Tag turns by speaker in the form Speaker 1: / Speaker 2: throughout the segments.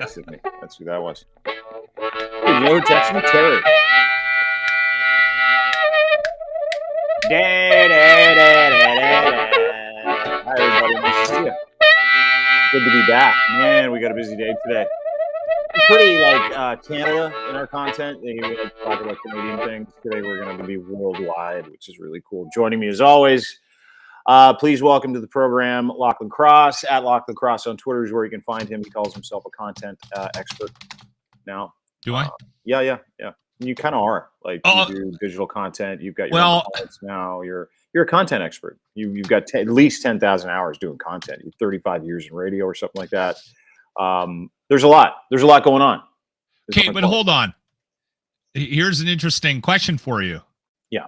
Speaker 1: texted me. That's who that was. Hey, you know who texted me? Terry. Hi, everybody. Nice to see you. Good to be back. Man, we got a busy day today. We're pretty like Canada in our content. We like to talk about Canadian things. Today we're going to be worldwide, which is really cool. Joining me as always, please welcome to the program Lochlin Cross. At Lochlin Cross on Twitter is where you can find him. He calls himself a content expert now.
Speaker 2: Do I?
Speaker 1: Yeah. You kind of are. Like you do digital content. You've got your own clients now. You're a content expert. You've got at least 10,000 hours doing content. You're 35 years in radio or something like that. There's a lot going on.
Speaker 2: Okay, but hold on. Here's an interesting question for you.
Speaker 1: Yeah.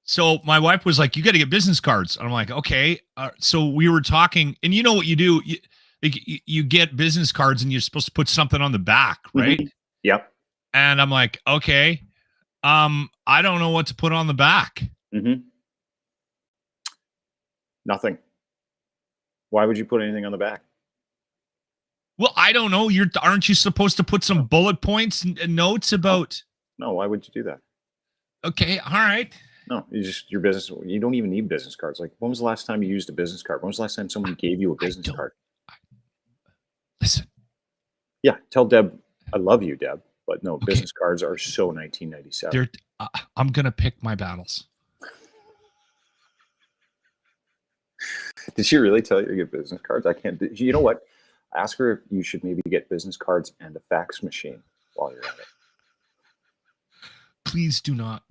Speaker 2: So my wife was like, "You got to get business cards." And I'm like, "Okay." So we were talking, and you know what you do? You get business cards, and you're supposed to put something on the back, right?
Speaker 1: Mm-hmm. Yep.
Speaker 2: And I'm like, "Okay." I don't know what to put on the back.
Speaker 1: Mm-hmm. Nothing. Why would you put anything on the back?
Speaker 2: Well, I don't know. Aren't you supposed to put some bullet points and notes about?
Speaker 1: No, why would you do that?
Speaker 2: Okay, all right.
Speaker 1: No, your business. You don't even need business cards. Like, when was the last time you used a business card? When was the last time someone gave you a business card?
Speaker 2: Listen.
Speaker 1: Yeah, tell Deb I love you, Deb. But no, business cards are so 1997.
Speaker 2: I'm gonna pick my battles.
Speaker 1: Did she really tell you to get business cards? I can't. You know what? Ask her if you should maybe get business cards and a fax machine while you're at it.
Speaker 2: Please do not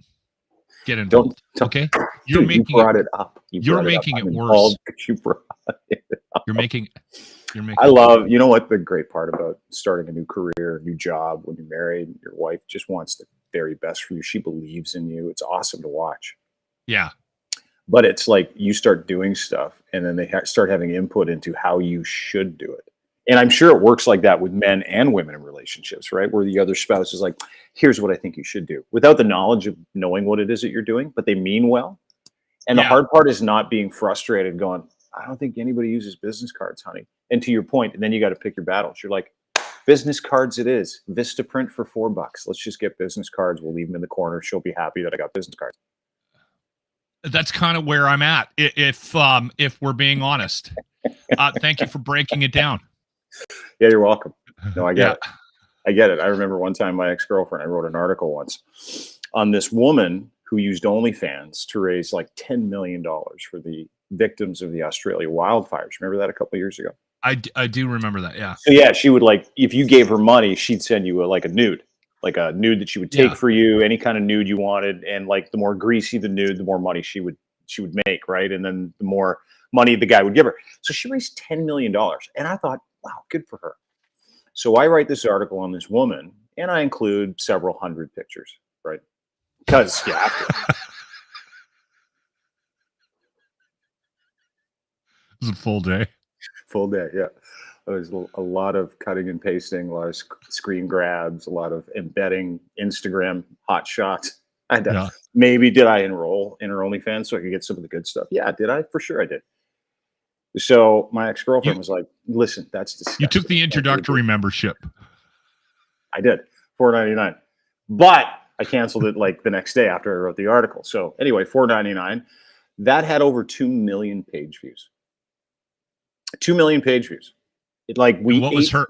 Speaker 2: get involved. Okay,
Speaker 1: you brought it up.
Speaker 2: You're making it worse.
Speaker 1: You brought it up.
Speaker 2: You're making.
Speaker 1: I love. You know what? The great part about starting a new career, a new job, when you're married, your wife just wants the very best for you. She believes in you. It's awesome to watch.
Speaker 2: Yeah.
Speaker 1: But it's like you start doing stuff, and then they start having input into how you should do it. And I'm sure it works like that with men and women in relationships, right? Where the other spouse is like, here's what I think you should do, without the knowledge of knowing what it is that you're doing, but they mean well. And the hard part is not being frustrated, going, I don't think anybody uses business cards, honey. And to your point, and then you got to pick your battles. You're like, business cards it is. Vistaprint for $4. Let's just get business cards. We'll leave them in the corner. She'll be happy that I got business cards.
Speaker 2: That's kind of where I'm at, if we're being honest. Thank you for breaking it down.
Speaker 1: Yeah, you're welcome. No, I get it. I get it. I remember one time my ex-girlfriend, I wrote an article once on this woman who used OnlyFans to raise like $10 million for the victims of the Australia wildfires. Remember that a couple of years ago?
Speaker 2: I do remember that, yeah.
Speaker 1: So yeah, she would like, if you gave her money, she'd send you a nude that she would take for you, any kind of nude you wanted. And like the more greasy the nude, the more money she would make, right? And then the more money the guy would give her. So she raised $10 million. And I thought, wow, good for her. So I write this article on this woman, and I include several hundred pictures, right? Because, yeah.
Speaker 2: It was a full day.
Speaker 1: Full day, yeah. There's a lot of cutting and pasting, a lot of screen grabs, a lot of embedding Instagram hot shots. Maybe did I enroll in her OnlyFans so I could get some of the good stuff? Yeah, did I? For sure I did. So my ex-girlfriend was like, listen, that's disgusting.
Speaker 2: You took the introductory membership.
Speaker 1: I did, $4.99. But I canceled it like the next day after I wrote the article. So anyway, $4.99. That had over 2 million page views. 2 million page views. What was her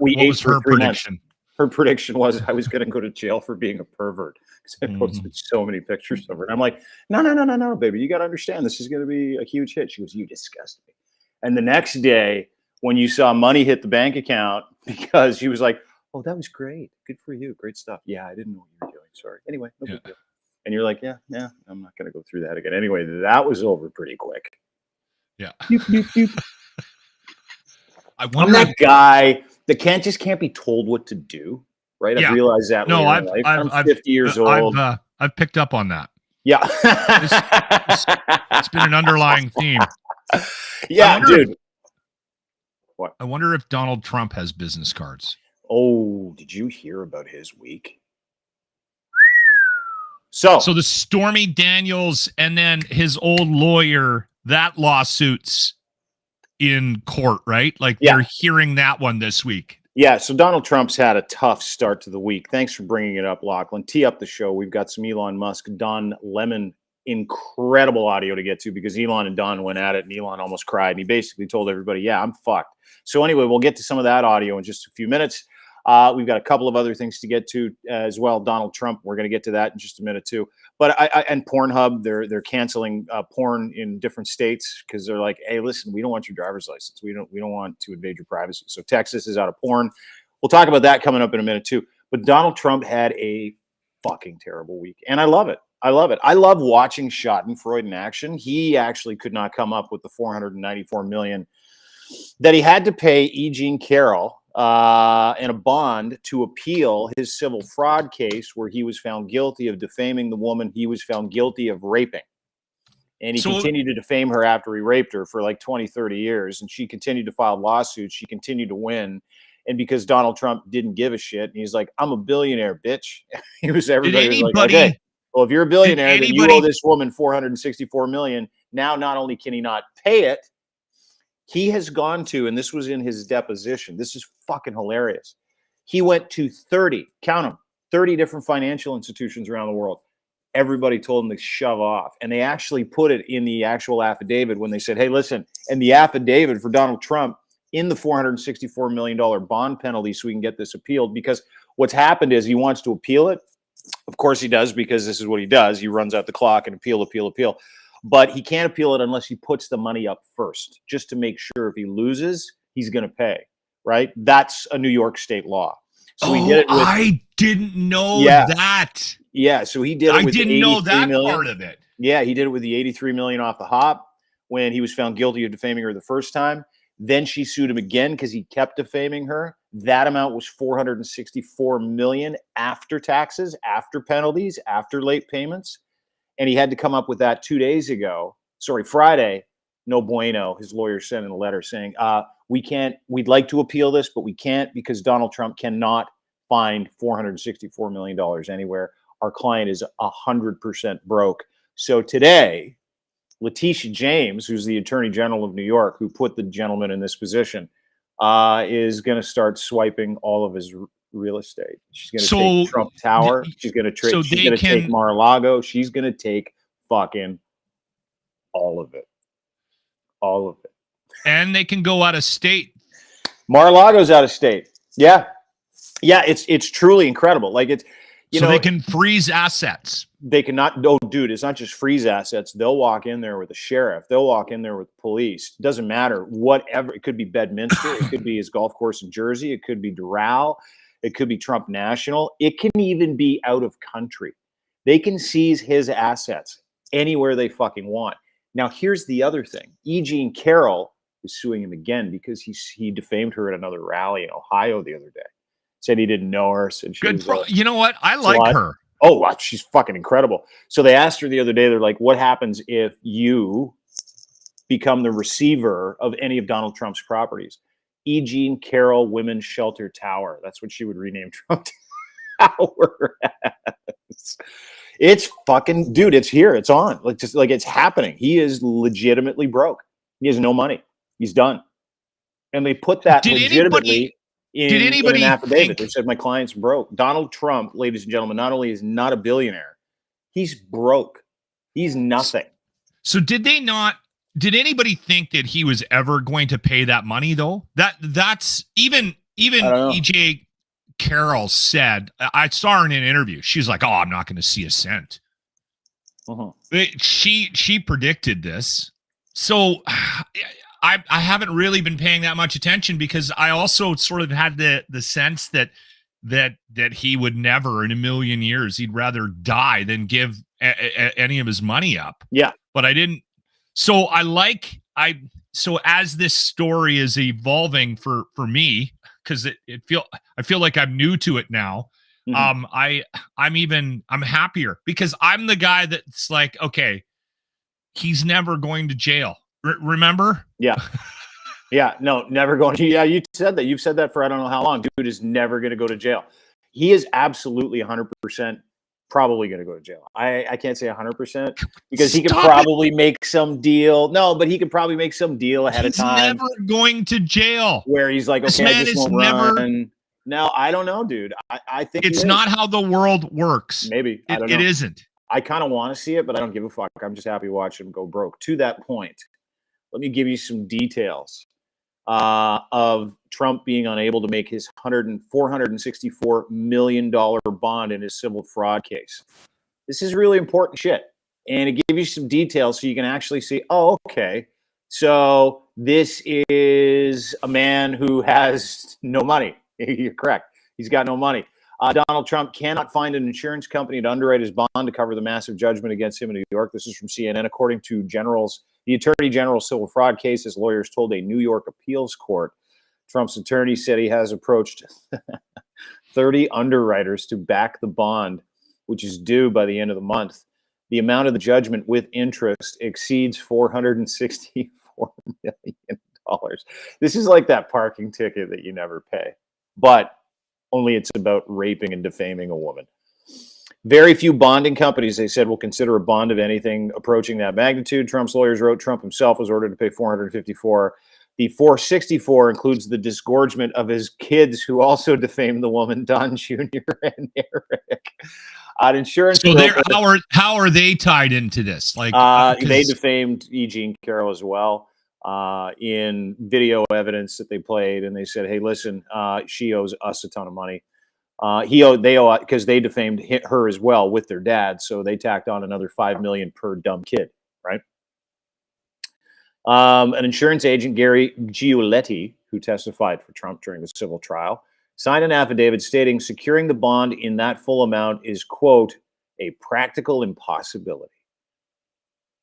Speaker 1: prediction? Her prediction was I was going to go to jail for being a pervert because I posted so many pictures of her. And I'm like, no, baby, you got to understand this is going to be a huge hit. She goes, you disgust me. And the next day, when you saw money hit the bank account, because she was like, oh, that was great. Good for you. Great stuff. Yeah, I didn't know what you were doing. Sorry. Anyway, no big deal. And you're like, yeah, I'm not going to go through that again. Anyway, that was over pretty quick.
Speaker 2: Yeah.
Speaker 1: I'm that guy that can't be told what to do, right? I've realized that.
Speaker 2: No,
Speaker 1: I'm 50 years old.
Speaker 2: I've picked up on that.
Speaker 1: Yeah.
Speaker 2: It's been an underlying theme.
Speaker 1: Yeah, dude. What?
Speaker 2: I wonder if Donald Trump has business cards.
Speaker 1: Oh, did you hear about his week? So
Speaker 2: the Stormy Daniels and then his old lawyer, that lawsuit's in court, right? Like they're hearing that one this week.
Speaker 1: Yeah, so Donald Trump's had a tough start to the week. Thanks for bringing it up, Lochlin. Tee up the show. We've got some Elon Musk, Don Lemon, incredible audio to get to because Elon and Don went at it and Elon almost cried. And he basically told everybody, yeah, I'm fucked. So anyway, we'll get to some of that audio in just a few minutes. We've got a couple of other things to get to as well. Donald Trump, we're going to get to that in just a minute too. But and Pornhub, they're canceling porn in different states because they're like, hey, listen, we don't want your driver's license. We don't want to invade your privacy. So Texas is out of porn. We'll talk about that coming up in a minute too. But Donald Trump had a fucking terrible week, and I love it. I love it. I love watching Schadenfreude in action. He actually could not come up with the $494 million that he had to pay E. Carrol and a bond to appeal his civil fraud case where he was found guilty of defaming the woman he was found guilty of raping. And he continued to defame her after he raped her for like 20, 30 years. And she continued to file lawsuits. She continued to win. And because Donald Trump didn't give a shit, and he's like, I'm a billionaire, bitch. Everybody was like, okay, well, if you're a billionaire, then you owe this woman $464 million. Now, not only can he not pay it, he has gone to, and this was in his deposition, this is fucking hilarious. He went to 30, count them, 30 different financial institutions around the world. Everybody told him to shove off. And they actually put it in the actual affidavit when they said, hey, listen, and the affidavit for Donald Trump in the $464 million bond penalty so we can get this appealed. Because what's happened is he wants to appeal it. Of course he does, because this is what he does. He runs out the clock and appeal. But he can't appeal it unless he puts the money up first, just to make sure if he loses, he's going to pay, right? That's a New York state law. So he did it with,
Speaker 2: I didn't know that.
Speaker 1: Yeah, so he did it with
Speaker 2: I didn't know that part of it.
Speaker 1: Yeah, he did it with the $83 million off the hop when he was found guilty of defaming her the first time. Then she sued him again because he kept defaming her. That amount was $464 million after taxes, after penalties, after late payments. And he had to come up with that 2 days ago. Sorry, Friday. No bueno. His lawyer sent in a letter saying, we'd like to appeal this, but we can't because Donald Trump cannot find $464 million anywhere. Our client is 100% broke. So today, Letitia James, who's the Attorney General of New York, who put the gentleman in this position, is going to start swiping all of his real estate. She's going to take Trump Tower. She's going to take Mar-a-Lago. She's going to take fucking all of it. All of it.
Speaker 2: And they can go out of state.
Speaker 1: Mar-a-Lago's out of state. Yeah. Yeah, it's truly incredible. Like it's, you know,
Speaker 2: they can freeze assets.
Speaker 1: They cannot. No, dude, it's not just freeze assets. They'll walk in there with a sheriff. They'll walk in there with police. It doesn't matter. Whatever. It could be Bedminster. It could be his golf course in Jersey. It could be Doral. It could be Trump National. It can even be out of country. They can seize his assets anywhere they fucking want. Now, here's the other thing. E. Carrol is suing him again because he defamed her at another rally in Ohio the other day. Said he didn't know her. Said she was
Speaker 2: you know what? I like her.
Speaker 1: Oh, wow, she's fucking incredible. So they asked her the other day, they're like, what happens if you become the receiver of any of Donald Trump's properties? E. Carrol Women's Shelter Tower. That's what she would rename Trump Tower as. It's fucking, dude, it's here. It's on. Like, just like it's happening. He is legitimately broke. He has no money. He's done. And they put that legitimately in an affidavit. They said, my client's broke. Donald Trump, ladies and gentlemen, not only is not a billionaire, he's broke. He's nothing.
Speaker 2: So did anybody think that he was ever going to pay that money though? That's even E.J. Carrol said, I saw her in an interview. She's like, oh, I'm not going to see a cent. She predicted this. So I haven't really been paying that much attention because I also sort of had the sense that he would never in a million years, he'd rather die than give any of his money up.
Speaker 1: Yeah.
Speaker 2: But I didn't. So so as this story is evolving for me, because I feel like I'm new to it now. Mm-hmm. I'm happier because I'm the guy that's like, okay, he's never going to jail. Remember?
Speaker 1: Yeah. Yeah. No, never going to. Yeah. You said that. You've said that for I don't know how long. Dude is never going to go to jail. He is absolutely 100% probably going to go to jail. I can't say 100% because he could probably make some deal. No, but he could probably make some deal ahead of time.
Speaker 2: He's never going to jail.
Speaker 1: Where he's like, okay, I just won't run. Now, I don't know, dude. I think
Speaker 2: It's not how the world works.
Speaker 1: Maybe. I don't know.
Speaker 2: It isn't.
Speaker 1: I kind of want to see it, but I don't give a fuck. I'm just happy watching him go broke. To that point, let me give you some details of Trump being unable to make his $464 million bond in his civil fraud case. This is really important shit. And it gives you some details so you can actually see, oh, okay. So this is a man who has no money. You're correct. He's got no money. Donald Trump cannot find an insurance company to underwrite his bond to cover the massive judgment against him in New York. This is from CNN. According to the Attorney General's civil fraud case, his lawyers told a New York appeals court. Trump's attorney said he has approached 30 underwriters to back the bond, which is due by the end of the month. The amount of the judgment with interest exceeds $464 million. This is like that parking ticket that you never pay, but only it's about raping and defaming a woman. Very few bonding companies, they said, will consider a bond of anything approaching that magnitude. Trump's lawyers wrote Trump himself was ordered to pay $454. The $464 includes the disgorgement of his kids who also defamed the woman, Don Jr. and Eric. Insurance.
Speaker 2: So how are they tied into this? Like
Speaker 1: they defamed E. Carrol as well in video evidence that they played, and they said, "Hey, listen, she owes us a ton of money. They owe because they defamed her as well with their dad, so they tacked on another $5 million per dumb kid, right?" An insurance agent, Gary Giuletti, who testified for Trump during the civil trial, signed an affidavit stating securing the bond in that full amount is, quote, a practical impossibility.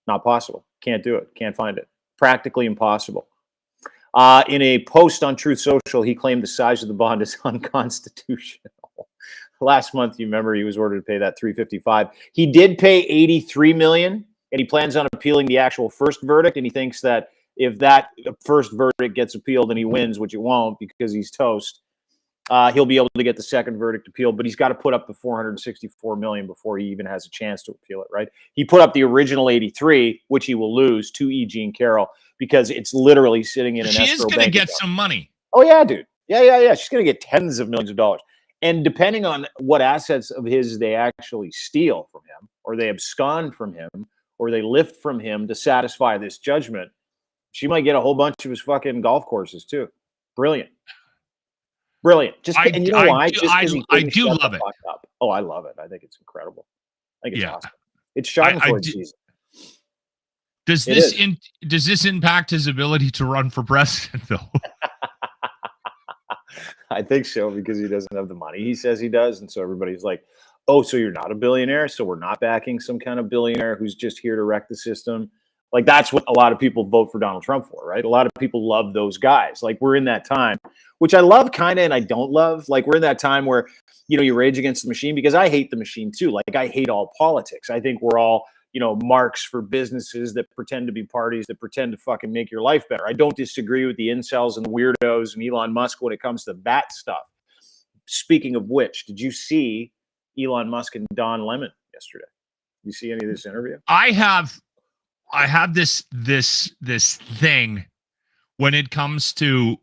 Speaker 1: Not possible. Can't do it. Can't find it. Practically impossible. In a post on Truth Social, he claimed the size of the bond is unconstitutional. Last month, you remember, he was ordered to pay that $355. He did pay $83 million, and he plans on appealing the actual first verdict, and he thinks that if that first verdict gets appealed and he wins, which it won't because he's toast, he'll be able to get the second verdict appealed, but he's got to put up the $464 million before he even has a chance to appeal it, right? He put up the original 83, which he will lose to E. Jean Carroll because it's literally sitting in an escrow bank.
Speaker 2: She is going to get some money.
Speaker 1: Oh, yeah, dude. Yeah. She's going to get tens of millions of dollars. And depending on what assets of his they actually steal from him, or they abscond from him, or they lift from him to satisfy this judgment, she might get a whole bunch of his fucking golf courses too. Brilliant. And you know why?
Speaker 2: I do love it.
Speaker 1: Oh, I love it. I think it's incredible. I think it's awesome. It's shocking for its season.
Speaker 2: Does this impact his ability to run for president, though?
Speaker 1: I think so, because he doesn't have the money he says he does. And so everybody's like, oh, so you're not a billionaire? So we're not backing some kind of billionaire who's just here to wreck the system? Like, that's what a lot of people vote for Donald Trump for, right? A lot of people love those guys. Like, we're in that time, which I love kind of, and I don't love. Like, we're in that time where, you rage against the machine, because I hate the machine too. Like, I hate all politics. I think we're all, marks for businesses that pretend to be parties that pretend to fucking make your life better. I don't disagree with the incels and the weirdos and Elon Musk when it comes to that stuff. Speaking of which, did you see Elon Musk and Don Lemon yesterday? You see any of this interview? I have this thing when it comes to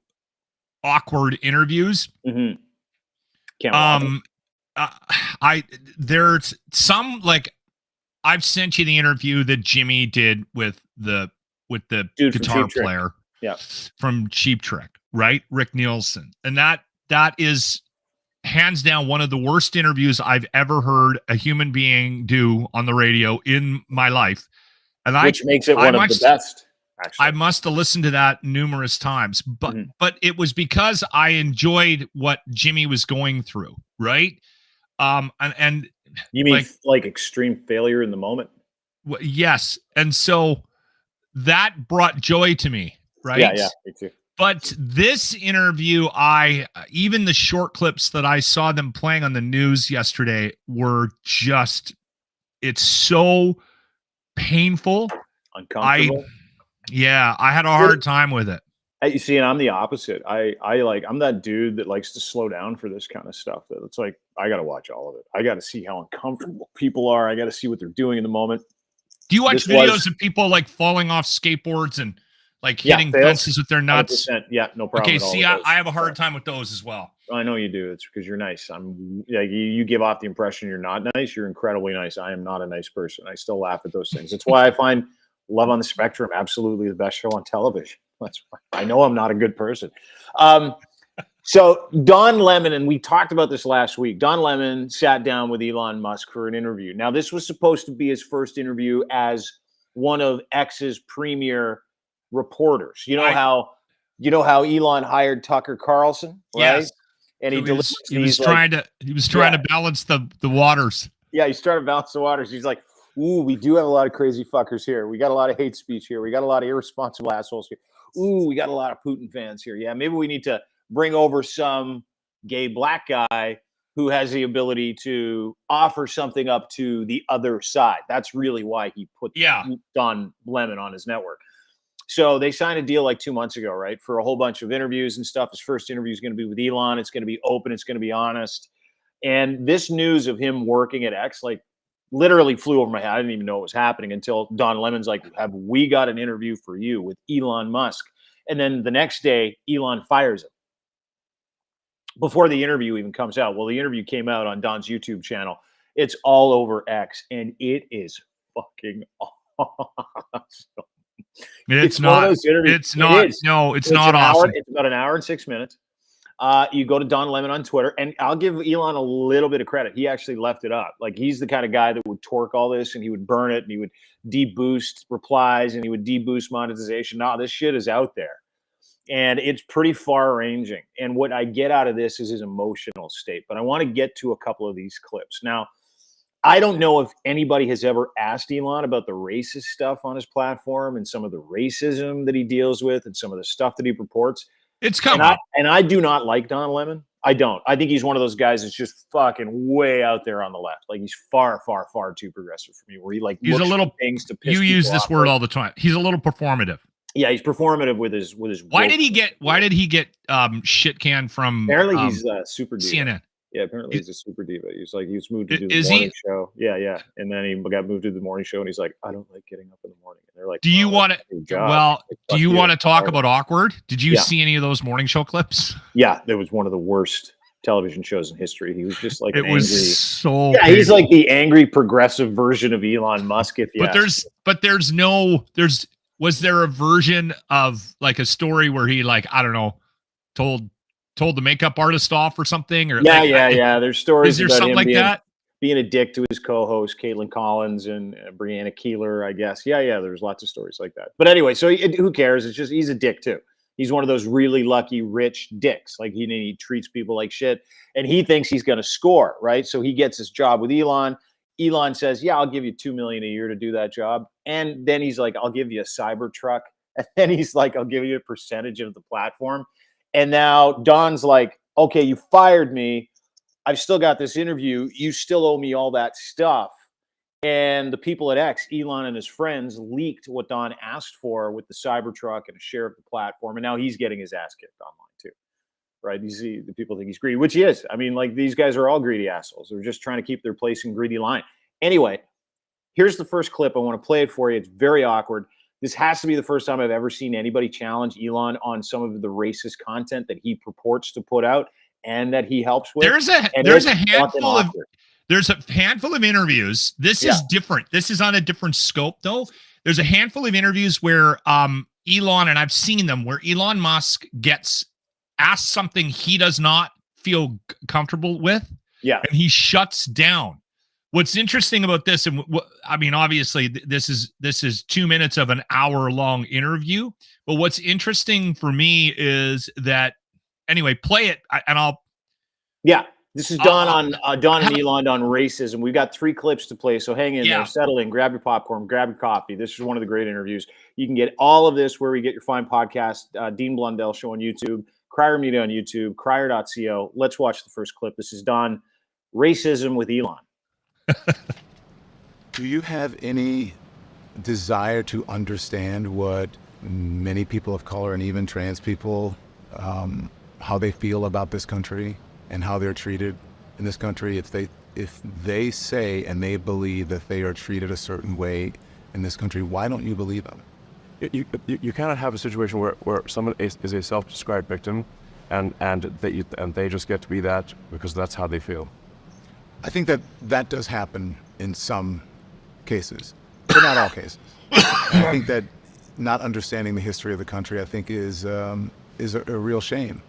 Speaker 1: awkward interviews. Mm-hmm.
Speaker 2: There's some, like, I've sent you the interview that Jimmy did with the guitar player, from Cheap Trick, right? Rick Nielsen, and that is hands down one of the worst interviews I've ever heard a human being do on the radio in my life. And
Speaker 1: which makes it one of the best. Actually,
Speaker 2: I must have listened to that numerous times, but it was because I enjoyed what Jimmy was going through, right? And
Speaker 1: you mean like extreme failure in the moment?
Speaker 2: Yes, and so that brought joy to me, right?
Speaker 1: Yeah, me too.
Speaker 2: But this interview, even the short clips that I saw them playing on the news yesterday were just, it's so painful,
Speaker 1: uncomfortable.
Speaker 2: I had a hard time with it.
Speaker 1: You see, and I'm the opposite. I'm that dude that likes to slow down for this kind of stuff. That it's like, I got to watch all of it. I got to see how uncomfortable people are. I got to see what they're doing in the moment.
Speaker 2: Do you watch videos of people like falling off skateboards and like hitting fences with their nuts?
Speaker 1: 100%. Yeah, no problem.
Speaker 2: Okay, see, I have a hard time with those as well.
Speaker 1: I know you do. It's because you're nice. You give off the impression you're not nice. You're incredibly nice. I am not a nice person. I still laugh at those things. That's why I find Love on the Spectrum absolutely the best show on television. That's why I know I'm not a good person. So Don Lemon, and we talked about this last week. Don Lemon sat down with Elon Musk for an interview. Now, this was supposed to be his first interview as one of X's premier reporters. You know how Elon hired Tucker Carlson, right?
Speaker 2: Yes.
Speaker 1: And
Speaker 2: So he was trying to balance the waters.
Speaker 1: Yeah, he's trying to balance the waters. He's like, ooh, we do have a lot of crazy fuckers here. We got a lot of hate speech here. We got a lot of irresponsible assholes here. Ooh, we got a lot of Putin fans here. Yeah, maybe we need to bring over some gay black guy who has the ability to offer something up to the other side. That's really why he put Don Lemon on his network. So they signed a deal like 2 months ago, right? For a whole bunch of interviews and stuff. His first interview is going to be with Elon. It's going to be open. It's going to be honest. And this news of him working at X, like, literally flew over my head. I didn't even know it was happening until Don Lemon's like, have we got an interview for you with Elon Musk? And then the next day, Elon fires him before the interview even comes out. Well, the interview came out on Don's YouTube channel. It's all over X, and it is fucking awesome.
Speaker 2: It's not. It's not. No, it's not awesome.
Speaker 1: It's about an hour and 6 minutes. You go to Don Lemon on Twitter, and I'll give Elon a little bit of credit. He actually left it up. Like, he's the kind of guy that would torque all this, and he would burn it, and he would deboost replies, and he would deboost monetization. No, this shit is out there, and it's pretty far-ranging. And what I get out of this is his emotional state. But I want to get to a couple of these clips. Now, I don't know if anybody has ever asked Elon about the racist stuff on his platform and some of the racism that he deals with and some of the stuff that he reports.
Speaker 2: It's coming.
Speaker 1: And I do not like Don Lemon. I don't. I think he's one of those guys that's just fucking way out there on the left. Like, he's far, far, far too progressive for me. Where
Speaker 2: he's a little
Speaker 1: things to piss
Speaker 2: you use this
Speaker 1: off
Speaker 2: word all the time. He's a little performative.
Speaker 1: Yeah, he's performative with his.
Speaker 2: Why did he get shit canned from?
Speaker 1: Apparently, he's super diva.
Speaker 2: CNN.
Speaker 1: Yeah, apparently he's a super diva. He was moved to do the morning show. Yeah, and then he got moved to the morning show, and he's like, I don't like getting up in the morning. And they're like,
Speaker 2: do you want to talk about awkward? Did you see any of those morning show clips?
Speaker 1: Yeah, there was one of the worst television shows in history. He was just like
Speaker 2: he's
Speaker 1: like the angry progressive version of Elon Musk.
Speaker 2: Was there a version of like a story where he, like, I don't know, told the makeup artist off or something? Or
Speaker 1: There's stories.
Speaker 2: Is there something like that?
Speaker 1: Being a dick to his co-host Caitlin Collins and Brianna Keeler, I guess. Yeah, there's lots of stories like that. But anyway, so who cares? It's just he's a dick too. He's one of those really lucky rich dicks. Like, he treats people like shit, and he thinks he's going to score, right? So he gets his job with Elon. Elon says, yeah, I'll give you $2 million a year to do that job. And then he's like, I'll give you a cyber truck. And then he's like, I'll give you a percentage of the platform. And now Don's like, okay, you fired me. I've still got this interview. You still owe me all that stuff. And the people at X, Elon and his friends, leaked what Don asked for with the Cybertruck and a share of the platform. And now he's getting his ass kicked online too. Right? You see, the people think he's greedy, which he is. I mean, like, these guys are all greedy assholes. They're just trying to keep their place in greedy line. Anyway, here's the first clip. I want to play it for you. It's very awkward. This has to be the first time I've ever seen anybody challenge Elon on some of the racist content that he purports to put out and that he helps with.
Speaker 2: There's a handful of interviews. This is different. This is on a different scope, though. There's a handful of interviews where Elon, and I've seen them, where Elon Musk gets asked something he does not feel comfortable with, and he shuts down. What's interesting about this, and I mean, obviously, this is 2 minutes of an hour-long interview. But what's interesting for me is that, anyway, play it, and I'll.
Speaker 1: Yeah, this is Don and Elon on racism. We've got 3 clips to play, so hang in there, settle in, grab your popcorn, grab your coffee. This is one of the great interviews. You can get all of this where we get your fine podcast, Dean Blundell Show on YouTube, Crier Media on YouTube, crier.co. Let's watch the first clip. This is Don, racism with Elon.
Speaker 3: Do you have any desire to understand what many people of color and even trans people, how they feel about this country and how they're treated in this country? If they say and they believe that they are treated a certain way in this country, why don't you believe them?
Speaker 4: You kind of have a situation where someone is a self-described victim, and they just get to be that because that's how they feel.
Speaker 3: I think that does happen in some cases, but not all cases. And I think that not understanding the history of the country, I think, is a real shame.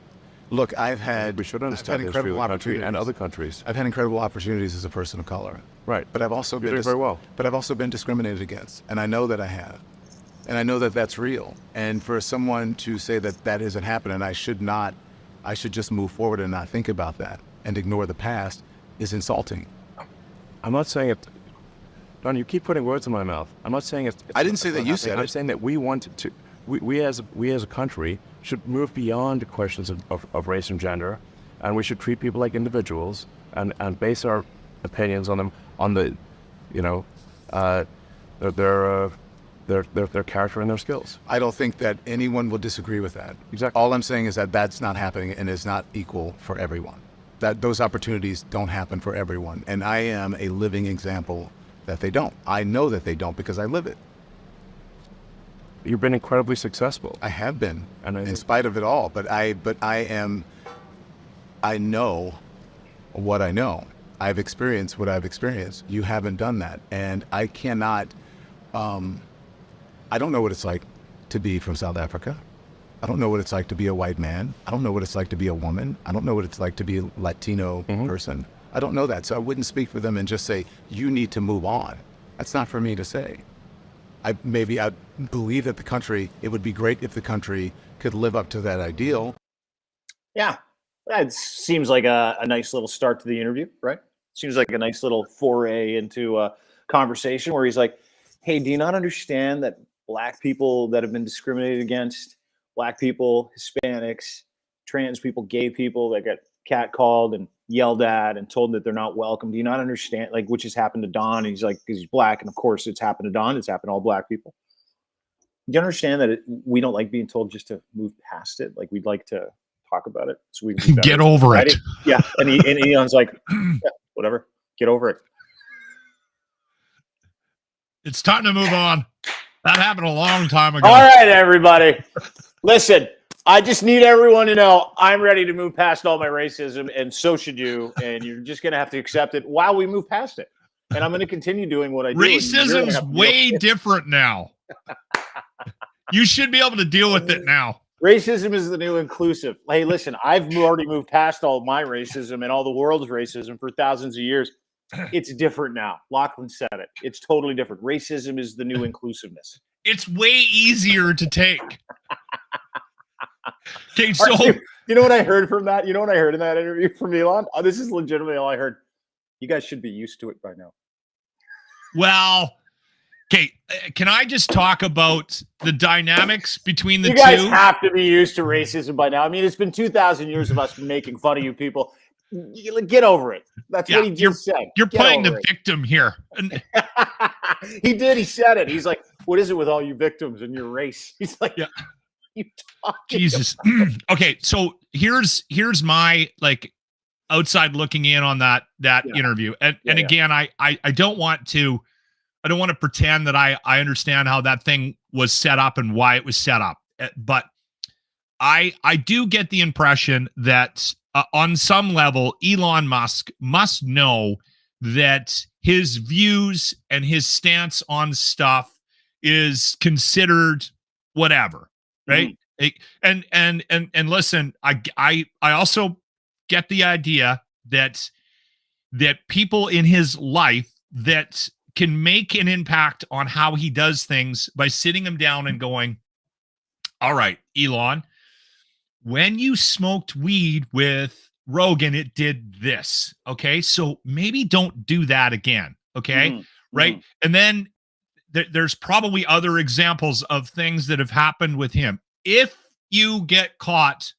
Speaker 3: Look,
Speaker 4: We should understand the history of the country and other countries.
Speaker 3: I've had incredible opportunities as a person of color.
Speaker 4: Right.
Speaker 3: But I've also
Speaker 4: You're doing very well.
Speaker 3: But I've also been discriminated against, and I know that I have, and I know that that's real. And for someone to say that that isn't happening, I should just move forward and not think about that and ignore the past, is insulting.
Speaker 4: I'm not saying it. Don, you keep putting words in my mouth. I'm not saying it.
Speaker 3: I didn't say that you said it.
Speaker 4: I'm saying that we want to. We as a country should move beyond the questions of race and gender, and we should treat people like individuals and base our opinions on them on the, their character and their skills.
Speaker 3: I don't think that anyone will disagree with that.
Speaker 4: Exactly.
Speaker 3: All I'm saying is that that's not happening and is not equal for everyone. That those opportunities don't happen for everyone. And I am a living example that they don't. I know that they don't because I live it.
Speaker 4: You've been incredibly successful.
Speaker 3: I have been,
Speaker 4: And
Speaker 3: in spite of it all. But I know what I know. I've experienced what I've experienced. You haven't done that. And I cannot, I don't know what it's like to be from South Africa. I don't know what it's like to be a white man. I don't know what it's like to be a woman. I don't know what it's like to be a Latino person. I don't know that. So I wouldn't speak for them and just say, you need to move on. That's not for me to say. I believe that it would be great if the country could live up to that ideal.
Speaker 1: Yeah, that seems like a nice little start to the interview, right? Seems like a nice little foray into a conversation where he's like, hey, do you not understand that Black people that have been discriminated against, Black people, Hispanics, trans people, gay people that get catcalled and yelled at and told that they're not welcome? Do you not understand, like, which has happened to Don? And he's like, because he's Black, and of course it's happened to Don. It's happened to all Black people. Do you understand that we don't like being told just to move past it? Like, we'd like to talk about it so we can
Speaker 2: Get over it.
Speaker 1: Yeah, and Elon's like, yeah, whatever, get over it.
Speaker 2: It's time to move on. That happened a long time ago.
Speaker 1: All right, everybody. Listen, I just need everyone to know I'm ready to move past all my racism, and so should you. And you're just going to have to accept it while we move past it. And I'm going to continue doing what I do.
Speaker 2: Racism's way different now. You should be able to deal with it now.
Speaker 1: Racism is the new inclusive. Hey, listen, I've already moved past all my racism and all the world's racism for thousands of years. It's different now. Lochlin said it. It's totally different. Racism is the new inclusiveness.
Speaker 2: It's way easier to take. Okay, so
Speaker 1: you know what I heard from that? You know what I heard in that interview from Elon? Oh, this is legitimately all I heard. You guys should be used to it by now.
Speaker 2: well, okay, can I just talk about the dynamics between the
Speaker 1: You guys
Speaker 2: two?
Speaker 1: have to be used to racism by now. I mean, it's been 2,000 years of us making fun of you people. Get over it. That's what he just said.
Speaker 2: You're
Speaker 1: Get
Speaker 2: playing the
Speaker 1: over it.
Speaker 2: victim here. And
Speaker 1: He did. He said it. He's like, what is it with all you victims and your race? He's like,
Speaker 2: Yeah.
Speaker 1: you talking
Speaker 2: Jesus. Okay, so here's my like outside looking in on that interview. And again, I don't want to pretend that I understand how that thing was set up and why it was set up. But I do get the impression that on some level, Elon Musk must know that his views and his stance on stuff is considered whatever, right? And listen, I also get the idea that people in his life that can make an impact on how he does things by sitting him down and going, all right, Elon, when you smoked weed with Rogan, it did this. Okay. So maybe don't do that again. Okay. Right. And then there's probably other examples of things that have happened with him. If you get caught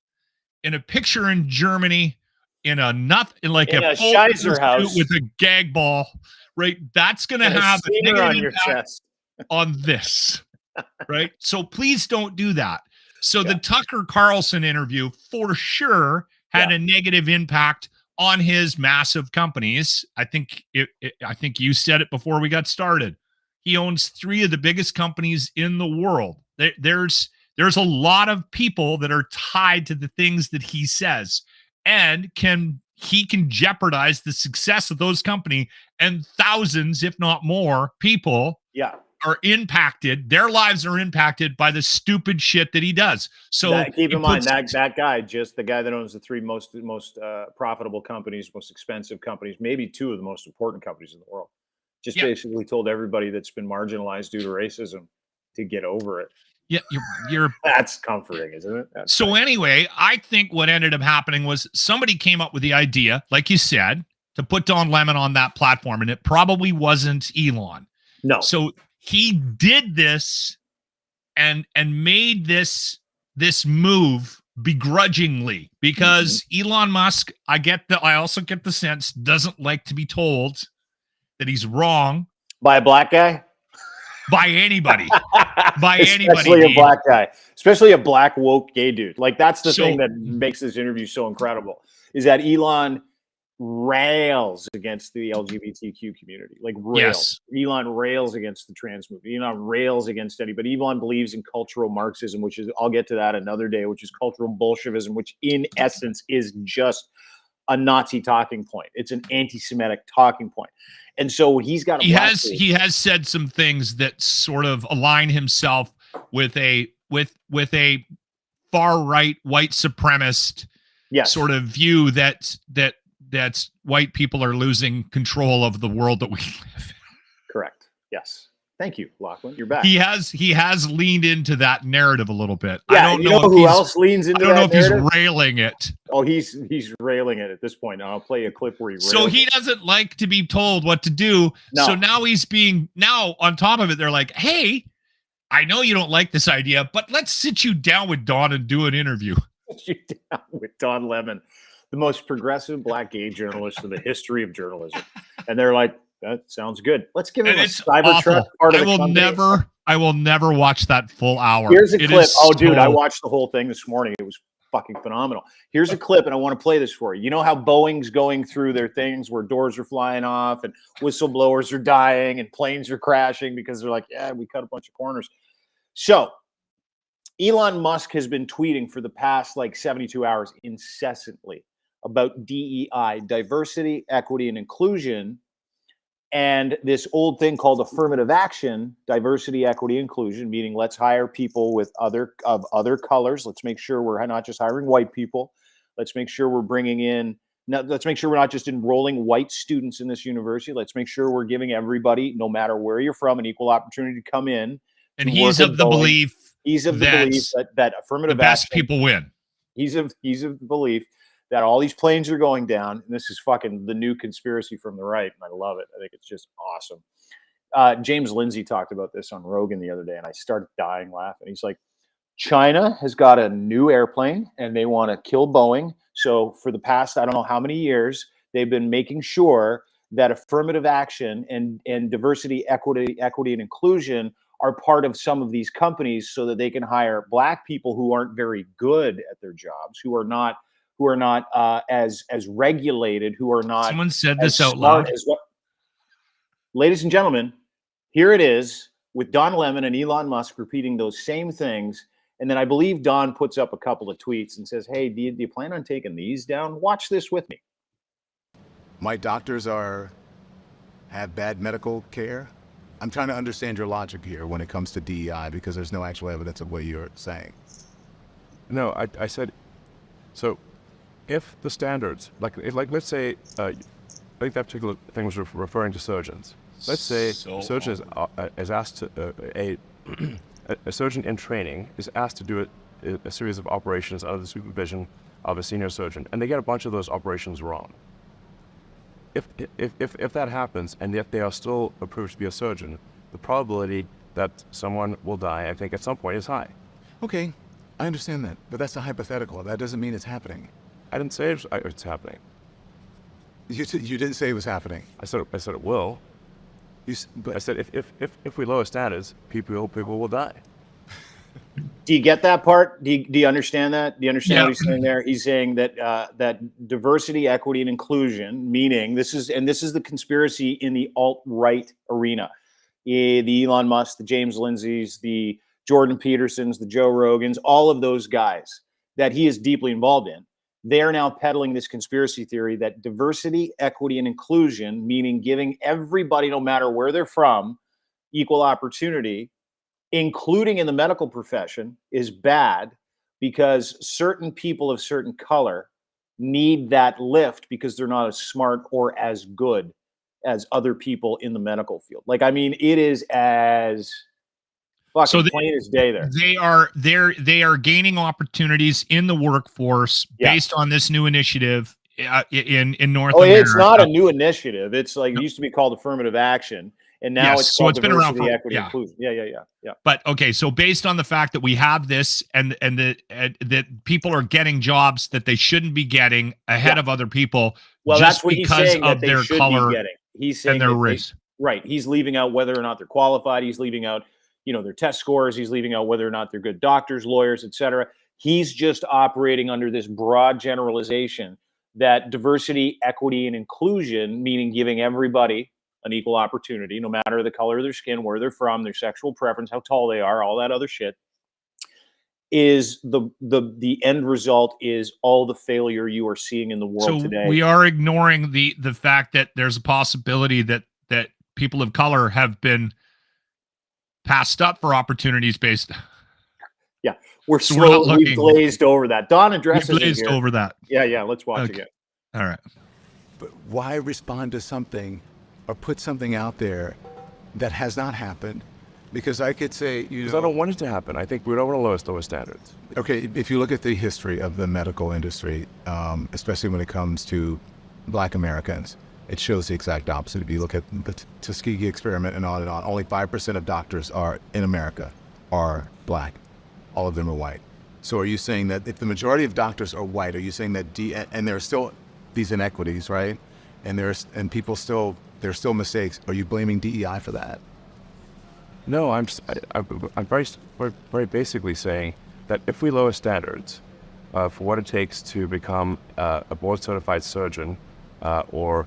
Speaker 2: in a picture in Germany in a full
Speaker 1: Scheiser house
Speaker 2: with a gag ball, right? That's going to have a
Speaker 1: steamer
Speaker 2: negative
Speaker 1: on your
Speaker 2: impact
Speaker 1: chest.
Speaker 2: on this, right? So please don't do that. So the Tucker Carlson interview for sure had a negative impact on his massive companies. I think you said it before we got started. He owns 3 of the biggest companies in the world. there's a lot of people that are tied to the things that he says, and he can jeopardize the success of those company, and thousands, if not more, people are impacted. Their lives are impacted by the stupid shit that he does. So
Speaker 1: keep in mind that guy, just the guy that owns the three most profitable companies, most expensive companies, maybe two of the most important companies in the world, just basically told everybody that's been marginalized due to racism to get over it.
Speaker 2: Yeah, you're
Speaker 1: that's comforting, isn't it?
Speaker 2: So anyway, I think what ended up happening was somebody came up with the idea, like you said, to put Don Lemon on that platform, and it probably wasn't Elon.
Speaker 1: No.
Speaker 2: So he did this and made this move begrudgingly, because Elon Musk, I also get the sense, doesn't like to be told that he's wrong
Speaker 1: by a black guy.
Speaker 2: By anybody.
Speaker 1: Especially a black guy. Especially a black woke gay dude. Like, that's the thing that makes this interview so incredible, is that Elon rails against the LGBTQ community. Like, rails. Yes. Elon rails against the trans movement. Elon rails against anybody. Elon believes in cultural Marxism, which is, I'll get to that another day, which is cultural Bolshevism, which in essence is just a Nazi talking point. It's an anti-Semitic talking point. And so he has said some things that sort of align himself with a far right white supremacist sort of view that white people are losing control of the world that we live in. Correct. Yes. Thank you, Lochlin. You're back.
Speaker 2: He has leaned into that narrative a little bit.
Speaker 1: Yeah, I don't know who else leans into that.
Speaker 2: I don't know if he's railing it.
Speaker 1: Oh, he's railing it at this point. I'll play a clip where he rails.
Speaker 2: So he doesn't like to be told what to do. No. So now now on top of it, they're like, hey, I know you don't like this idea, but let's sit you down with Don and do an interview.
Speaker 1: Sit you down with Don Lemon, the most progressive black gay journalist in the history of journalism. And they're like, that sounds good. Let's give him a Cybertruck part of the company.
Speaker 2: I will never watch that full hour.
Speaker 1: Here's a clip. Oh, dude, I watched the whole thing this morning. It was fucking phenomenal. Here's a clip, and I want to play this for you. You know how Boeing's going through their things where doors are flying off and whistleblowers are dying and planes are crashing because they're like, yeah, we cut a bunch of corners. So Elon Musk has been tweeting for the past 72 hours incessantly about DEI, diversity, equity, and inclusion. And this old thing called affirmative action, diversity, equity, inclusion, meaning let's hire people with other colors. Let's make sure we're not just hiring white people. Let's make sure we're bringing in. Let's make sure we're not just enrolling white students in this university. Let's make sure we're giving everybody, no matter where you're from, an equal opportunity to come in.
Speaker 2: And he's of the belief.
Speaker 1: He's of the belief that affirmative
Speaker 2: the best
Speaker 1: action,
Speaker 2: people win.
Speaker 1: He's of the belief that all these planes are going down, and this is fucking the new conspiracy from the right, and I love it. I think it's just awesome. James Lindsay talked about this on Rogan the other day, and I started dying laughing. He's like, China has got a new airplane, and they want to kill Boeing. So for the past, I don't know how many years, they've been making sure that affirmative action and diversity, equity, and inclusion are part of some of these companies so that they can hire black people who aren't very good at their jobs, who are not as regulated, who are not.
Speaker 2: Someone said this out loud.
Speaker 1: Ladies and gentlemen, here it is with Don Lemon and Elon Musk repeating those same things. And then I believe Don puts up a couple of tweets and says, hey, do you plan on taking these down? Watch this with me.
Speaker 3: My doctors have bad medical care. I'm trying to understand your logic here when it comes to DEI, because there's no actual evidence of what you're saying.
Speaker 4: No, I said, so if the standards, let's say, I think that particular thing was referring to surgeons. Let's say a surgeon is asked to, a surgeon in training is asked to do a series of operations under the supervision of a senior surgeon, and they get a bunch of those operations wrong. If that happens, and yet they are still approved to be a surgeon, the probability that someone will die, I think, at some point is high.
Speaker 3: Okay, I understand that, but that's a hypothetical. That doesn't mean it's happening.
Speaker 4: I didn't say it's happening.
Speaker 3: You didn't say it was happening.
Speaker 4: I said it will. I said if we lower standards, people will die.
Speaker 1: Do you get that part? Do you understand that? Do you understand what he's saying there? He's saying that that diversity, equity, and inclusion, meaning this is the conspiracy in the alt-right arena. The Elon Musk, the James Lindsays, the Jordan Petersons, the Joe Rogans, all of those guys that he is deeply involved in, they are now peddling this conspiracy theory that diversity, equity, and inclusion, meaning giving everybody, no matter where they're from, equal opportunity, including in the medical profession, is bad because certain people of certain color need that lift because they're not as smart or as good as other people in the medical field. Like, I mean, it is as fucking plain as day there.
Speaker 2: They are gaining opportunities in the workforce based on this new initiative in North America.
Speaker 1: It's not a new initiative. It's like it used to be called affirmative action, and now it's called
Speaker 2: been around
Speaker 1: diversity,
Speaker 2: for
Speaker 1: equity, inclusion. Yeah.
Speaker 2: But okay, so based on the fact that we have this and that people are getting jobs that they shouldn't be getting ahead of other people,
Speaker 1: well,
Speaker 2: just
Speaker 1: that's what
Speaker 2: because
Speaker 1: he's saying
Speaker 2: of
Speaker 1: that they
Speaker 2: their
Speaker 1: should
Speaker 2: color
Speaker 1: be getting. He's saying
Speaker 2: and their
Speaker 1: that
Speaker 2: race.
Speaker 1: Right. He's leaving out whether or not they're qualified. He's leaving out, their test scores. He's leaving out whether or not they're good doctors, lawyers, etc. He's just operating under this broad generalization that diversity, equity, and inclusion, meaning giving everybody an equal opportunity, no matter the color of their skin, where they're from, their sexual preference, how tall they are, all that other shit, is the end result is all the failure you are seeing in the world today.
Speaker 2: We are ignoring the fact that there's a possibility that people of color have been passed up for opportunities based.
Speaker 1: Yeah, we've glazed over that. Don addresses
Speaker 2: we glazed over that.
Speaker 1: Yeah. Let's watch again.
Speaker 2: All right.
Speaker 3: But why respond to something or put something out there that has not happened? Because I could say,
Speaker 4: because I don't want it to happen. I think we don't want to lower standards.
Speaker 3: Okay, if you look at the history of the medical industry, especially when it comes to Black Americans, it shows the exact opposite. If you look at the Tuskegee experiment and on, only 5% of doctors in America are Black. All of them are white. So are you saying that if the majority of doctors are white, are you saying that and there are still these inequities, right? And there's still mistakes. Are you blaming DEI for that?
Speaker 4: No, I'm very basically saying that if we lower standards for what it takes to become a board-certified surgeon or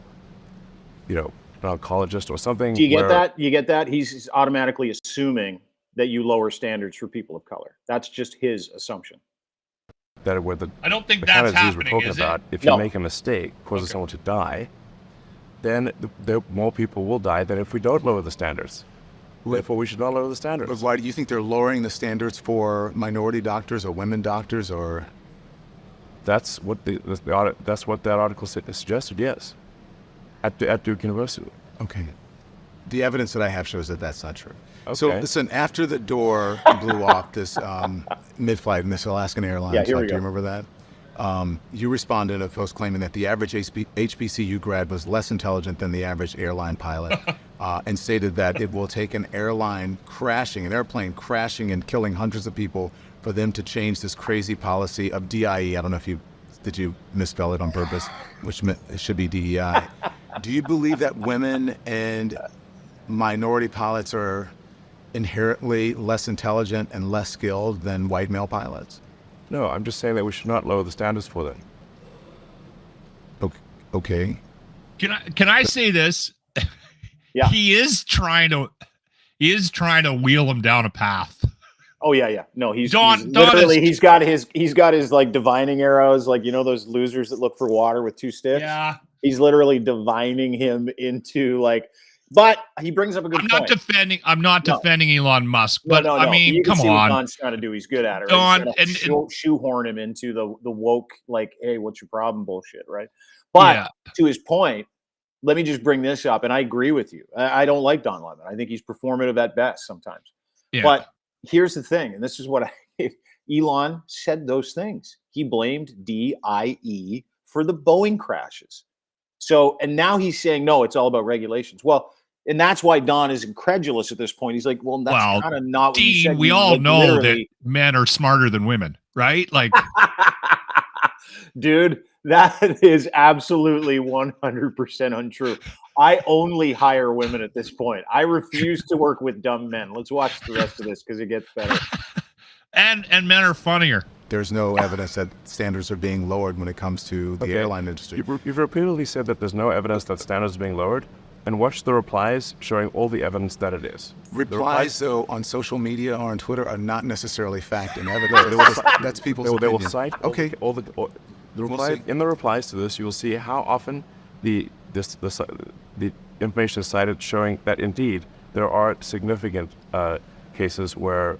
Speaker 4: an oncologist or something.
Speaker 1: Do you get that? You get that? He's automatically assuming that you lower standards for people of color. That's just his assumption.
Speaker 4: I
Speaker 2: don't think that's happening, is it?
Speaker 4: If you make a mistake, causing someone to die, then more people will die than if we don't lower the standards. Therefore, we should not lower the standards.
Speaker 3: But why do you think they're lowering the standards for minority doctors or women doctors? Or
Speaker 4: that's what that article suggested. Yes, at Duke University.
Speaker 3: Okay. The evidence that I have shows that that's not true.
Speaker 4: Okay.
Speaker 3: So listen, after the door blew off this mid-flight in this Alaskan Airlines,
Speaker 1: do you
Speaker 3: remember that? You responded in a post claiming that the average HBCU grad was less intelligent than the average airline pilot, and stated that it will take an airplane crashing and killing hundreds of people for them to change this crazy policy of DIE. I don't know if did you misspell it on purpose, which it should be DEI. Do you believe that women and minority pilots are inherently less intelligent and less skilled than white male pilots?
Speaker 4: No, I'm just saying that we should not lower the standards for them.
Speaker 3: Okay.
Speaker 2: Can I say this?
Speaker 1: Yeah.
Speaker 2: He is trying to wheel him down a path.
Speaker 1: Oh yeah. No, he's
Speaker 2: Don
Speaker 1: literally he's got his like divining arrows, like those losers that look for water with two sticks.
Speaker 2: Yeah.
Speaker 1: He's literally divining him into like. But he brings up a good point.
Speaker 2: I'm not defending Elon Musk, but
Speaker 1: no.
Speaker 2: I mean,
Speaker 1: you can
Speaker 2: come
Speaker 1: see
Speaker 2: on.
Speaker 1: What Don's trying to do. He's good at it.
Speaker 2: Don,
Speaker 1: right? He's trying to shoehorn him into the woke, like, hey, what's your problem bullshit, right? But to his point, let me just bring this up, and I agree with you. I don't like Don Lemon. I think he's performative at best sometimes. Yeah. But here's the thing, and this is what Elon said those things. He blamed DIE for the Boeing crashes. So, and now he's saying, no, it's all about regulations. Well, and that's why Don is incredulous at this point. He's like, well, that's kind of not what he said.
Speaker 2: We all know that men are smarter than women, right? Like,
Speaker 1: dude, that is absolutely 100% untrue. I only hire women at this point. I refuse to work with dumb men. Let's watch the rest of this because it gets better.
Speaker 2: And men are funnier.
Speaker 3: There's no evidence that standards are being lowered when it comes to the airline industry.
Speaker 4: You've repeatedly said that there's no evidence that standards are being lowered. and watch the replies showing all the evidence that it is.
Speaker 3: Replies, though, on social media or on Twitter are not necessarily fact and evidence. That's people's
Speaker 4: They
Speaker 3: opinion.
Speaker 4: will cite all the reply,
Speaker 3: see.
Speaker 4: in the replies to this. You will see how often the information is cited, showing that indeed there are significant cases where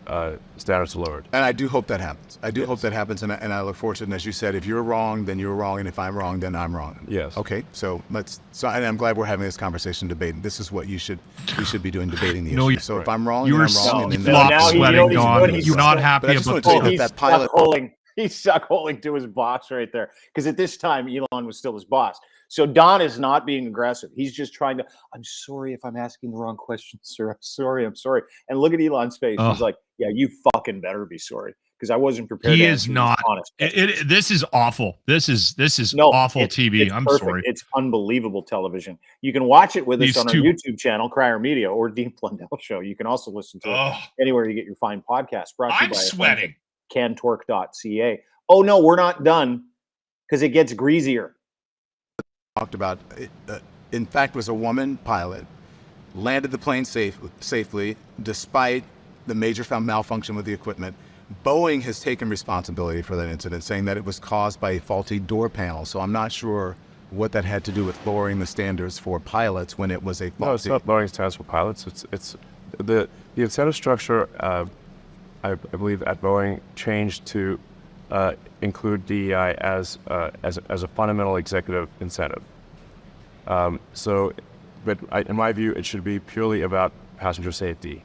Speaker 4: standards are lowered.
Speaker 3: And I do hope that happens. I do hope that happens, and I look forward to it. And as you said, if you're wrong, then you're wrong, and if I'm wrong, then I'm wrong.
Speaker 4: Yes.
Speaker 3: Okay. So and I'm glad we're having this conversation, debating. This is what we should be doing, debating the issue. So if I'm wrong,
Speaker 2: You
Speaker 3: then
Speaker 2: were
Speaker 3: I'm wrong.
Speaker 2: you
Speaker 3: and
Speaker 2: flop
Speaker 1: now he-
Speaker 2: sweating,
Speaker 1: he's
Speaker 2: Don.
Speaker 1: good. He's
Speaker 2: You're not happy
Speaker 3: But I just
Speaker 2: about
Speaker 3: want to
Speaker 2: this.
Speaker 3: say that pilot.
Speaker 1: He's stuck holding to his boss right there. Because at this time, Elon was still his boss. So Don is not being aggressive. He's just trying to, I'm sorry if I'm asking the wrong question, sir. I'm sorry. And look at Elon's face. He's like, yeah, you fucking better be sorry. Because I wasn't prepared
Speaker 2: He
Speaker 1: to
Speaker 2: is
Speaker 1: answer
Speaker 2: not.
Speaker 1: these honest questions.
Speaker 2: This is awful. This is awful TV.
Speaker 1: It's
Speaker 2: I'm
Speaker 1: perfect.
Speaker 2: sorry.
Speaker 1: It's unbelievable television. You can watch it with us
Speaker 2: These
Speaker 1: on our
Speaker 2: two-
Speaker 1: YouTube channel, Crier Media, or Deep Blundell Show. You can also listen to it anywhere you get your fine podcast. Brought to you
Speaker 2: I'm
Speaker 1: by
Speaker 2: sweating.
Speaker 1: Cantork.ca. Oh no, we're not done because it gets greasier.
Speaker 3: Talked about, in fact, was a woman pilot, landed the plane safely despite the major malfunction with the equipment. Boeing has taken responsibility for that incident, saying that it was caused by a faulty door panel. So I'm not sure what that had to do with lowering the standards for pilots when it was a faulty.
Speaker 4: No, it's not lowering standards for pilots. It's the incentive structure. I believe at Boeing changed to include DEI as a fundamental executive incentive. In my view, it should be purely about passenger safety.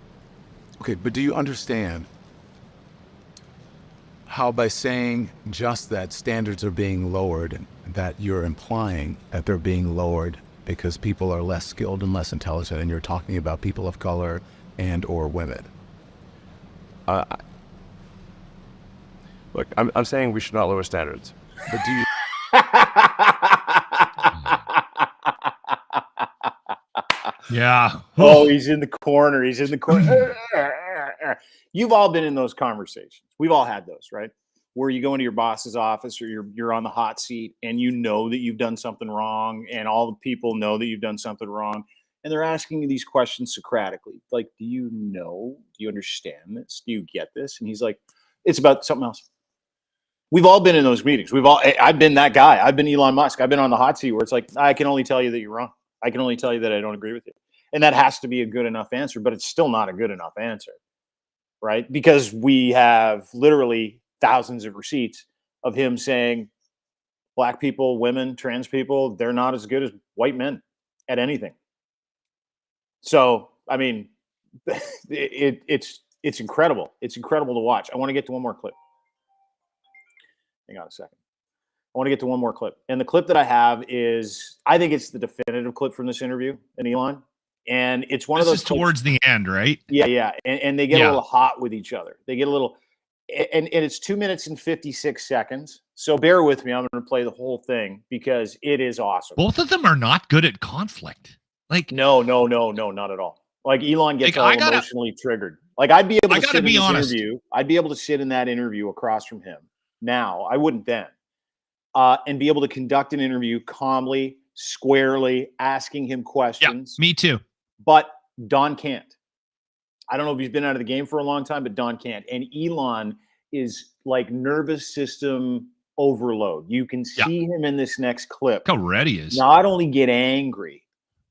Speaker 3: Okay, but do you understand how by saying just that standards are being lowered, that you're implying that they're being lowered because people are less skilled and less intelligent, and you're talking about people of color and or women?
Speaker 4: Look, I'm saying we should not lower standards.
Speaker 3: But do you?
Speaker 2: Yeah.
Speaker 1: Oh, he's in the corner. He's in the corner. You've all been in those conversations. We've all had those, right? Where you go into your boss's office or you're on the hot seat and you know that you've done something wrong, and all the people know that you've done something wrong, and they're asking you these questions Socratically. Like, do you know? Do you understand this? Do you get this? And he's like, it's about something else. We've all been in those meetings. I've been that guy. I've been Elon Musk. I've been on the hot seat where it's like, I can only tell you that you're wrong. I can only tell you that I don't agree with you. And that has to be a good enough answer, but it's still not a good enough answer, right? Because we have literally thousands of receipts of him saying black people, women, trans people, they're not as good as white men at anything. So, I mean, it's incredible. It's incredible to watch. I want to get to one more clip. Hang on a second. I want to get to one more clip. And the clip that I have is, I think it's the definitive clip from this interview in Elon. And it's one of those
Speaker 2: This is towards the end, right?
Speaker 1: Yeah. And they get a little hot with each other. They get a little, and it's 2 minutes and 56 seconds. So bear with me. I'm going to play the whole thing because it is awesome.
Speaker 2: Both of them are not good at conflict. Like,
Speaker 1: no, not at all. Like Elon gets
Speaker 2: Like,
Speaker 1: all emotionally triggered. Like I'd be able to sit in this
Speaker 2: honest.
Speaker 1: interview. I'd be able to sit in that interview across from him. Now I wouldn't then. And be able to conduct an interview calmly, squarely, asking him questions.
Speaker 2: Yeah, me too.
Speaker 1: But Don can't. I don't know if he's been out of the game for a long time, but Don can't. And Elon is like nervous system overload. You can see him in this next clip.
Speaker 2: Look how red he is.
Speaker 1: Not only get angry,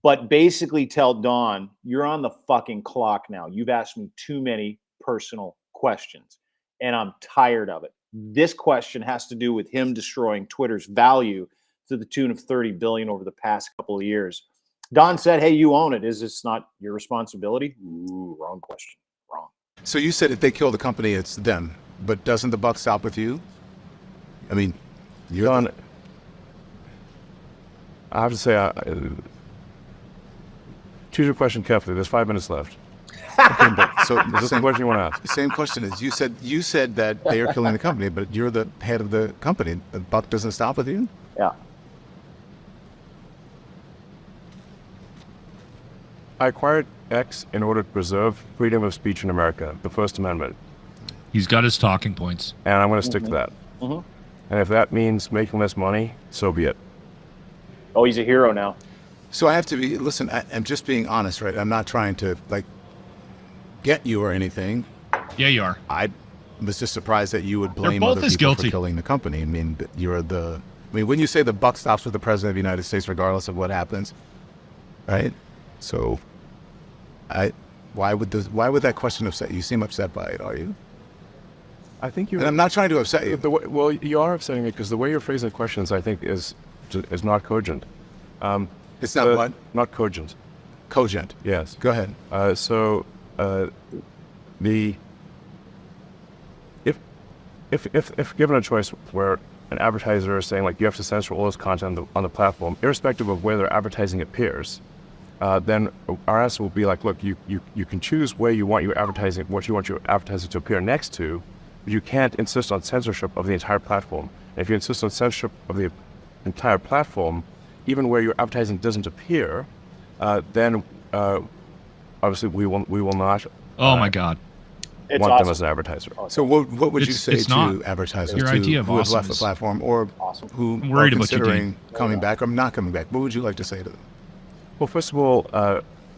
Speaker 1: but basically tell Don, you're on the fucking clock now. You've asked me too many personal questions, and I'm tired of it. This question has to do with him destroying Twitter's value to the tune of $30 billion over the past couple of years. Don said, hey, you own it. Is this not your responsibility? Ooh, wrong question. Wrong.
Speaker 3: So you said if they kill the company, it's them. But doesn't the buck stop with you? I mean, you're
Speaker 4: Don, I have to say, choose your question carefully. There's 5 minutes left.
Speaker 3: okay, but so
Speaker 4: Is this the question you want to ask?
Speaker 3: the same question is, you said that they are killing the company, but you're the head of the company. The buck doesn't stop with you?
Speaker 1: Yeah.
Speaker 4: I acquired X in order to preserve freedom of speech in America, the First Amendment.
Speaker 2: He's got his talking points.
Speaker 4: And I'm going to stick to that.
Speaker 1: Mhm.
Speaker 4: And if that means making less money, so be it.
Speaker 1: Oh, he's a hero now.
Speaker 3: So I have to be, listen, I'm just being honest, right? I'm not trying to like get you or anything.
Speaker 2: Yeah, you are.
Speaker 3: I was just surprised that you would blame
Speaker 2: both
Speaker 3: other
Speaker 2: as
Speaker 3: people
Speaker 2: guilty.
Speaker 3: for killing the company. I mean, when you say the buck stops with the president of the United States, regardless of what happens, right? So why would that question upset you? You seem upset by it, are you?
Speaker 4: I think
Speaker 3: And I'm not trying to upset you.
Speaker 4: Well, you are upsetting me because the way you're phrasing the questions, I think, is not cogent.
Speaker 3: It's not what?
Speaker 4: Not cogent.
Speaker 3: Cogent.
Speaker 4: Yes.
Speaker 3: Go ahead.
Speaker 4: If given a choice where an advertiser is saying like you have to censor all this content on the platform, irrespective of where their advertising appears, then our answer will be like, look, you can choose where you want your advertising, what you want your advertising to appear next to, but you can't insist on censorship of the entire platform. And if you insist on censorship of the entire platform, even where your advertising doesn't appear, then obviously we will not.
Speaker 2: Oh my God.
Speaker 4: Want them as an advertiser.
Speaker 3: So what would you
Speaker 2: It's-
Speaker 3: say
Speaker 2: it's not.
Speaker 3: to advertisers
Speaker 2: Your idea of
Speaker 3: who have
Speaker 2: awesome
Speaker 3: left the
Speaker 2: is-
Speaker 3: platform or who
Speaker 2: I'm
Speaker 3: are
Speaker 2: worried about you,
Speaker 3: considering coming back or not coming back? What would you like to say to them?
Speaker 4: Well, first of all,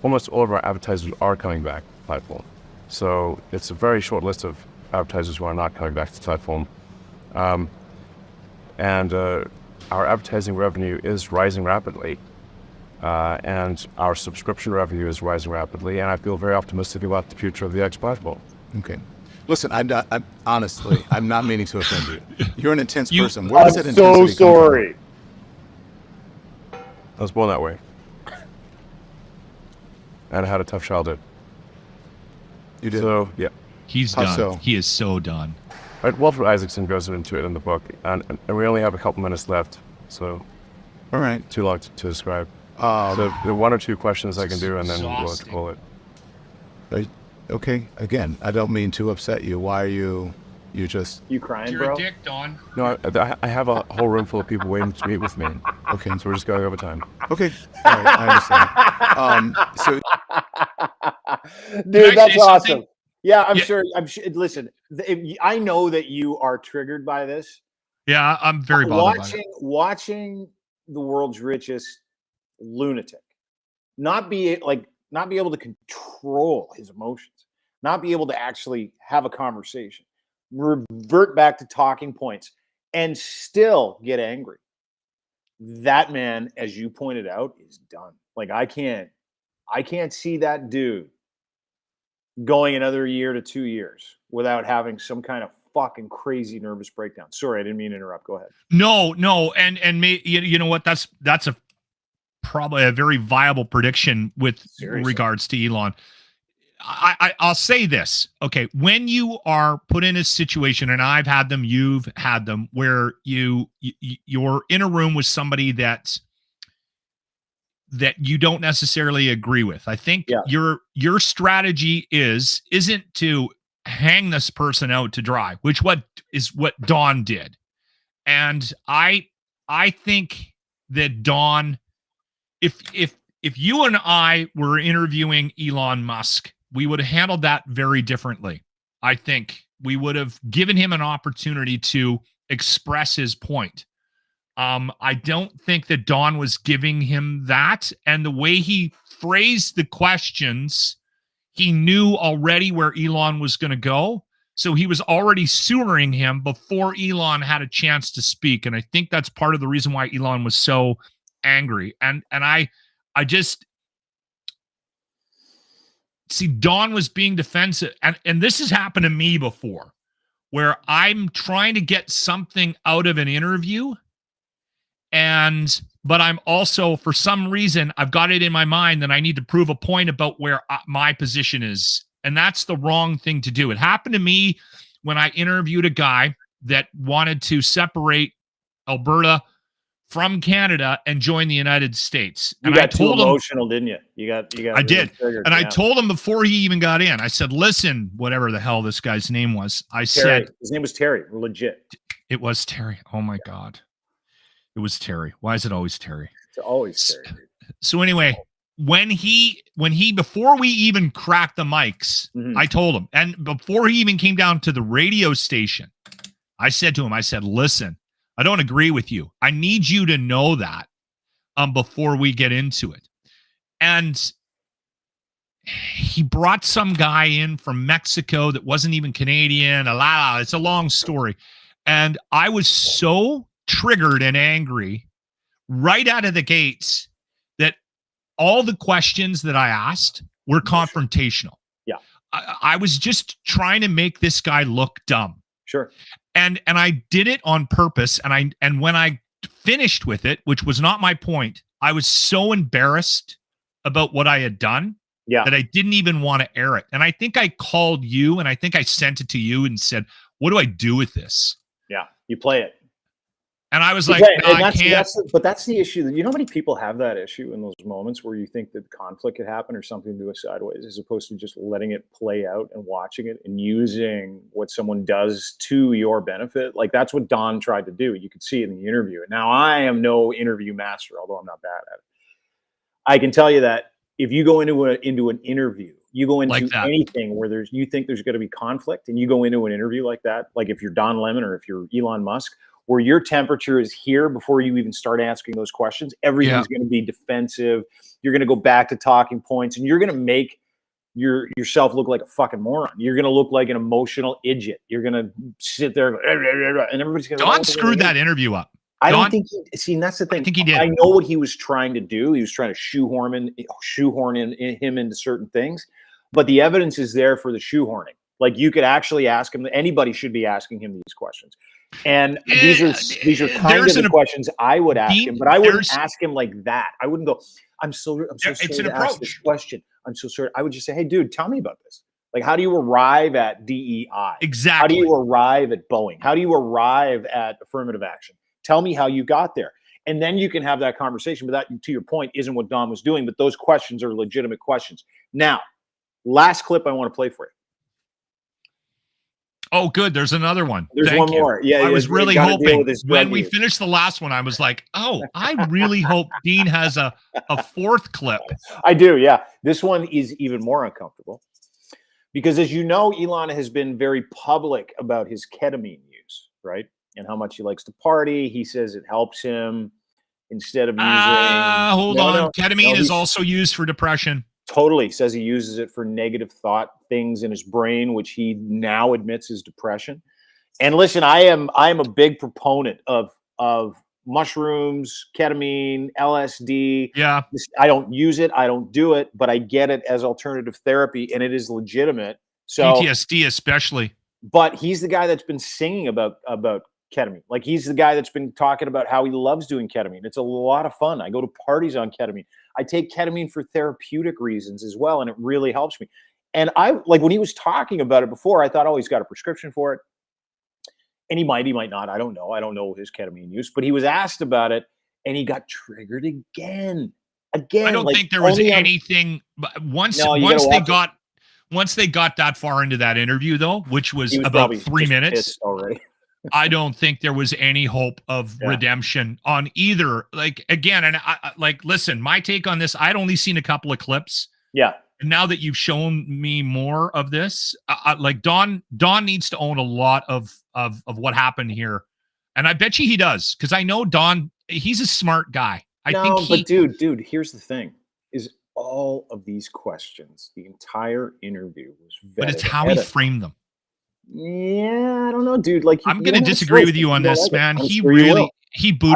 Speaker 4: almost all of our advertisers are coming back to the platform. So it's a very short list of advertisers who are not coming back to the platform. And our advertising revenue is rising rapidly. And our subscription revenue is rising rapidly. And I feel very optimistic about the future of the X platform.
Speaker 3: Okay. Listen, honestly, I'm not meaning to offend you. You're an intense
Speaker 2: You-
Speaker 3: person. Where
Speaker 1: I'm
Speaker 3: does that
Speaker 1: so
Speaker 3: intensity come from?
Speaker 1: sorry.
Speaker 4: I was born that way. And I had a tough childhood.
Speaker 3: You did.
Speaker 4: So, yeah.
Speaker 2: He's
Speaker 3: How
Speaker 2: done.
Speaker 3: so?
Speaker 2: He is so done.
Speaker 4: Right, Walter Isaacson goes into it in the book. And we only have a couple minutes left. So,
Speaker 3: All right.
Speaker 4: too long to describe. So, there are one or two questions I can do, and then we'll have to
Speaker 2: Exhausting.
Speaker 4: call it.
Speaker 3: Okay. Again, I don't mean to upset you. Why are you just
Speaker 1: You crying,
Speaker 2: You're
Speaker 1: bro?
Speaker 2: a dick, Don.
Speaker 4: No, I have a whole room full of people waiting to meet with me.
Speaker 3: okay?
Speaker 4: So we're just going over time.
Speaker 3: Okay. All right, I understand. So
Speaker 1: Dude,
Speaker 2: Can I
Speaker 1: that's
Speaker 2: say
Speaker 1: awesome.
Speaker 2: something?
Speaker 1: Yeah, I'm
Speaker 2: Yeah.
Speaker 1: sure. Listen, I know that you are triggered by this.
Speaker 2: Yeah, I'm very bothered by it.
Speaker 1: Watching the world's richest lunatic not be able to control his emotions, not be able to actually have a conversation, revert back to talking points, and still get angry. That man, as you pointed out, is done. Like I can't see that dude going another year to 2 years without having some kind of fucking crazy nervous breakdown. Sorry, I didn't mean to interrupt. Go ahead.
Speaker 2: No, and you know what? That's probably a very viable prediction with
Speaker 1: Seriously.
Speaker 2: regards to Elon. I'll say this. Okay, when you are put in a situation, and I've had them, you've had them, where you're in a room with somebody that you don't necessarily agree with. I think
Speaker 1: Yeah.
Speaker 2: your strategy isn't to hang this person out to dry, which is what Don did. And I think that Don, if you and I were interviewing Elon Musk, we would have handled that very differently. I think we would have given him an opportunity to express his point. I don't think that Don was giving him that. And the way he phrased the questions, he knew already where Elon was going to go. So he was already sewering him before Elon had a chance to speak. And I think that's part of the reason why Elon was so angry. And I just see Don was being defensive. And this has happened to me before, where I'm trying to get something out of an interview. But I'm also, for some reason, I've got it in my mind that I need to prove a point about where my position is. And that's the wrong thing to do. It happened to me when I interviewed a guy that wanted to separate Alberta from Canada and join the United States.
Speaker 1: You
Speaker 2: And
Speaker 1: got
Speaker 2: I told
Speaker 1: too
Speaker 2: him,
Speaker 1: emotional, didn't you? You got.
Speaker 2: I
Speaker 1: really
Speaker 2: did.
Speaker 1: triggered,
Speaker 2: and I
Speaker 1: yeah.
Speaker 2: told him before he even got in, I said, listen, whatever the hell this guy's name was, I
Speaker 1: Terry.
Speaker 2: said,
Speaker 1: His name was Terry. Legit.
Speaker 2: it was Terry. Oh my God. It was Terry. Why is it always Terry?
Speaker 1: It's always Terry. Dude.
Speaker 2: So anyway, when he before we even cracked the mics,
Speaker 1: Mhm.
Speaker 2: I told him, and before he even came down to the radio station, I said to him, I said, listen, I don't agree with you. I need you to know that before we get into it. And he brought some guy in from Mexico that wasn't even Canadian. It's a long story. And I was so triggered and angry right out of the gates that all the questions that I asked were confrontational.
Speaker 1: Yeah.
Speaker 2: I was just trying to make this guy look dumb.
Speaker 1: Sure.
Speaker 2: And I did it on purpose. And when I finished with it, which was not my point, I was so embarrassed about what I had done that I didn't even want to air it. And I think I called you and I think I sent it to you and said, what do I do with this?
Speaker 1: Yeah. You play it.
Speaker 2: And I was like, no, I can't.
Speaker 1: But that's the issue. You know how many people have that issue in those moments where you think that conflict could happen or something to go sideways, as opposed to just letting it play out and watching it and using what someone does to your benefit. Like that's what Don tried to do. You could see it in the interview. And now I am no interview master, although I'm not bad at it. I can tell you that if you go into an interview, you go into anything where you think there's going to be conflict, and you go into an interview like that, like if you're Don Lemon or if you're Elon Musk, where your temperature is here before you even start asking those questions, everything's going to be defensive. You're going to go back to talking points, and you're going to make yourself look like a fucking moron. You're going to look like an emotional idiot. You're going to sit there and everybody's going to.
Speaker 2: Don screwed that interview up.
Speaker 1: I don't think that's the thing.
Speaker 2: I think he did.
Speaker 1: I know what he was trying to do. He was trying to shoehorn him into certain things, but the evidence is there for the shoehorning. Like you could actually ask him. Anybody should be asking him these questions. And these are kind of the questions I would ask him, but I wouldn't ask him like that. I wouldn't go, I'm so sorry to ask this question. I'm so sorry. I would just say, hey, dude, tell me about this. Like, how do you arrive at DEI?
Speaker 2: Exactly.
Speaker 1: How do you arrive at Boeing? How do you arrive at affirmative action? Tell me how you got there. And then you can have that conversation. But that, to your point, isn't what Don was doing. But those questions are legitimate questions. Now, last clip I want to play for you.
Speaker 2: Oh, good. There's another one.
Speaker 1: There's one more. Yeah,
Speaker 2: I was really hoping when we finished the last one, I was like, oh, I really hope Dean has a fourth clip.
Speaker 1: I do. Yeah. This one is even more uncomfortable because, as you know, Elon has been very public about his ketamine use, right? And how much he likes to party. He says it helps him instead of using.
Speaker 2: Hold on. Ketamine is also used for depression.
Speaker 1: Totally. Says he uses it for negative thought things in his brain, which he now admits is depression. And listen, I am a big proponent of mushrooms, ketamine, LSD.
Speaker 2: Yeah.
Speaker 1: I don't use it. I don't do it, but I get it as alternative therapy, and it is legitimate. So
Speaker 2: PTSD especially.
Speaker 1: But he's the guy that's been singing about ketamine. Like he's the guy that's been talking about how he loves doing ketamine. It's a lot of fun. I go to parties on ketamine. I take ketamine for therapeutic reasons as well, and it really helps me. And I like when he was talking about it before, I thought, oh, he's got a prescription for it. And he might not. I don't know. I don't know his ketamine use, but he was asked about it and he got triggered again.
Speaker 2: I don't think there was anything once they got that far into that interview though, which was about 3 minutes
Speaker 1: already.
Speaker 2: I don't think there was any hope of redemption on either. Like again, and listen, my take on this, I'd only seen a couple of clips.
Speaker 1: Yeah.
Speaker 2: And now that you've shown me more of this, like Don needs to own a lot of what happened here. And I bet you he does. Cause I know Don, he's a smart guy.
Speaker 1: But dude, here's the thing is all of these questions, the entire interview was vetted.
Speaker 2: But it's how he framed them.
Speaker 1: Yeah, I don't know, dude. Like
Speaker 2: I'm going to disagree with you on this, man. He booted.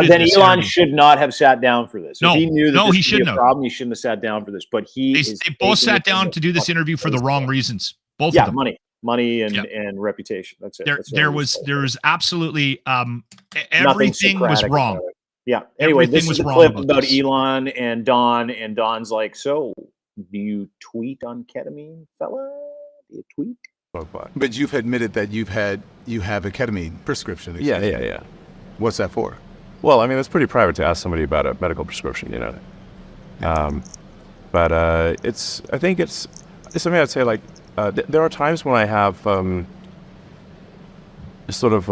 Speaker 1: Then Elon should not have sat down for this.
Speaker 2: No,
Speaker 1: if he knew that
Speaker 2: he shouldn't have.
Speaker 1: Problem, he shouldn't have sat down for this. But they
Speaker 2: both sat down to do this interview for the wrong reasons. Both of them.
Speaker 1: money and reputation. That's it.
Speaker 2: There was absolutely everything was wrong.
Speaker 1: Yeah. Anyway, this is a clip about Elon and Don, and Don's like, so do you tweet on ketamine, fella? Do you tweet?
Speaker 3: But you've admitted that you have a ketamine prescription.
Speaker 4: Yeah.
Speaker 3: What's that for?
Speaker 4: Well, I mean, it's pretty private to ask somebody about a medical prescription, you know. But I think it's something I'd say like there are times when I have sort of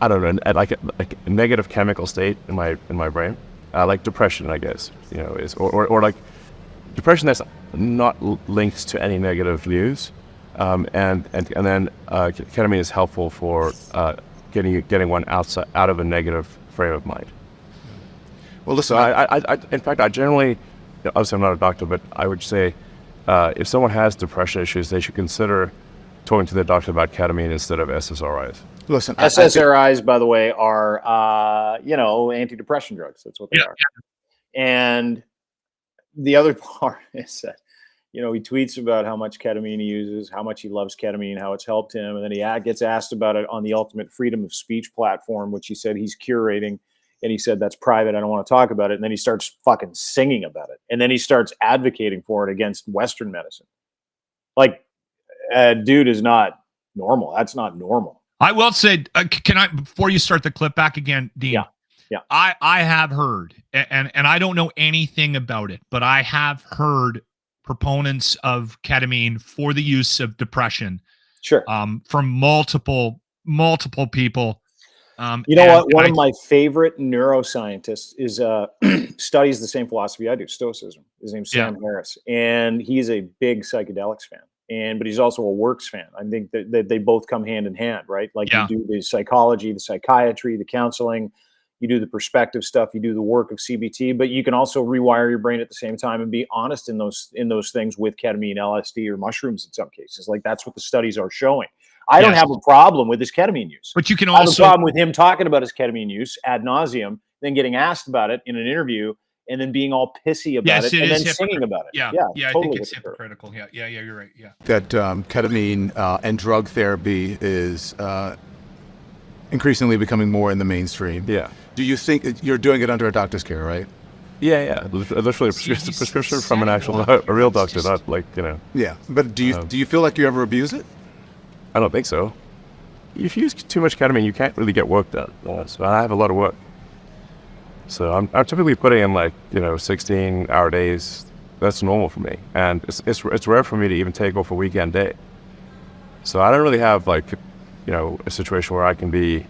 Speaker 4: I don't know, like a negative chemical state in my brain, like depression, I guess, you know, is or like depression that's not linked to any negative views, and then ketamine is helpful for getting one out of a negative frame of mind.
Speaker 3: Well, listen,
Speaker 4: So in fact, I generally, obviously I'm not a doctor, but I would say if someone has depression issues, they should consider talking to their doctor about ketamine instead of SSRIs.
Speaker 3: listen.
Speaker 1: SSRIs, by the way, are antidepressant drugs. That's what they are. And the other part is that he tweets about how much ketamine he uses, how much he loves ketamine, how it's helped him, and then he gets asked about it on the Ultimate Freedom of Speech platform, which he said he's curating, and he said that's private. I don't want to talk about it. And then he starts fucking singing about it, and then he starts advocating for it against Western medicine. Like, dude is not normal. That's not normal.
Speaker 2: I will say, can I, before you start the clip back again, Dean?
Speaker 1: Yeah.
Speaker 2: I have heard, and I don't know anything about it, but I have heard proponents of ketamine for the use of depression.
Speaker 1: Sure.
Speaker 2: From multiple people.
Speaker 1: You know what? One of my favorite neuroscientists is studies the same philosophy I do, Stoicism. His name's Sam Harris, and he's a big psychedelics fan. But he's also a works fan. I think that they both come hand in hand, right? Like you do the psychology, the psychiatry, the counseling, you do the perspective stuff, you do the work of CBT, but you can also rewire your brain at the same time and be honest in those things with ketamine, LSD, or mushrooms in some cases. Like that's what the studies are showing. I don't have a problem with his ketamine use.
Speaker 2: But you can
Speaker 1: I have a
Speaker 2: also
Speaker 1: problem with him talking about his ketamine use ad nauseum, then getting asked about it in an interview, and then being all pissy about it, and then singing about it.
Speaker 2: Yeah,
Speaker 1: totally,
Speaker 2: I think it's hypocritical. Yeah, you're right. Yeah.
Speaker 3: That ketamine and drug therapy is increasingly becoming more in the mainstream.
Speaker 4: Yeah.
Speaker 3: Do you think you're doing it under a doctor's care, right?
Speaker 4: Yeah. Literally a prescription from a real doctor, not like,
Speaker 3: Yeah. But do you feel like you ever abuse it?
Speaker 4: I don't think so. If you use too much ketamine, you can't really get work done. So I have a lot of work. So I'm typically putting in 16-hour days. That's normal for me. And it's rare for me to even take off a weekend day. So I don't really have a situation where I can be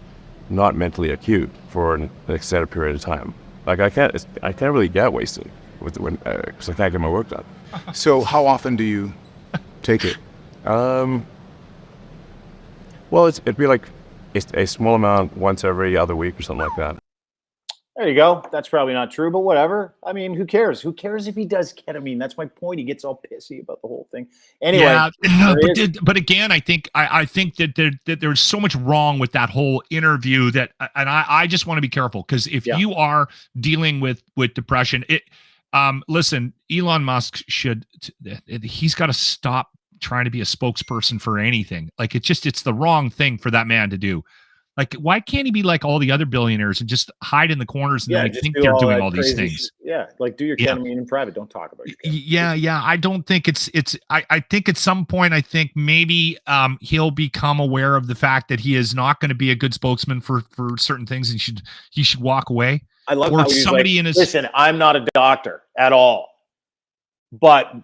Speaker 4: not mentally acute for an extended period of time. Like I can't really get wasted because I can't get my work done.
Speaker 3: So how often do you take it?
Speaker 4: Well, it'd be like a small amount once every other week or something like that.
Speaker 1: There you go. That's probably not true, but whatever. I mean, who cares? Who cares if he does ketamine? That's my point. He gets all pissy about the whole thing. Anyway,
Speaker 2: but again, I think that there's so much wrong with that whole interview and I just want to be careful because if you are dealing with depression, listen, Elon Musk he's got to stop trying to be a spokesperson for anything. Like it's the wrong thing for that man to do. Like, why can't he be like all the other billionaires and just hide in the corners and then think they're doing all these things?
Speaker 1: Like do your ketamine in private. Don't talk about your ketamine.
Speaker 2: Yeah. I don't think I think at some point, I think maybe he'll become aware of the fact that he is not going to be a good spokesman for certain things, and he should walk away.
Speaker 1: I love
Speaker 2: or
Speaker 1: how he's
Speaker 2: somebody in his
Speaker 1: listen. I'm not a doctor at all, but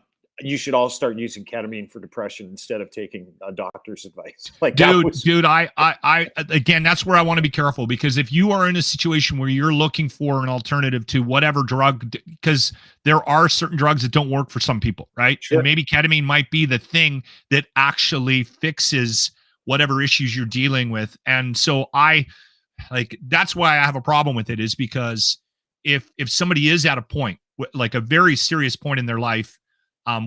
Speaker 1: you should all start using ketamine for depression instead of taking a doctor's advice.
Speaker 2: Dude, I again, that's where I want to be careful, because if you are in a situation where you're looking for an alternative to whatever drug, because there are certain drugs that don't work for some people, right?
Speaker 1: Sure.
Speaker 2: And maybe ketamine might be the thing that actually fixes whatever issues you're dealing with. And so that's why I have a problem with it, is because if somebody is at a point, like a very serious point in their life,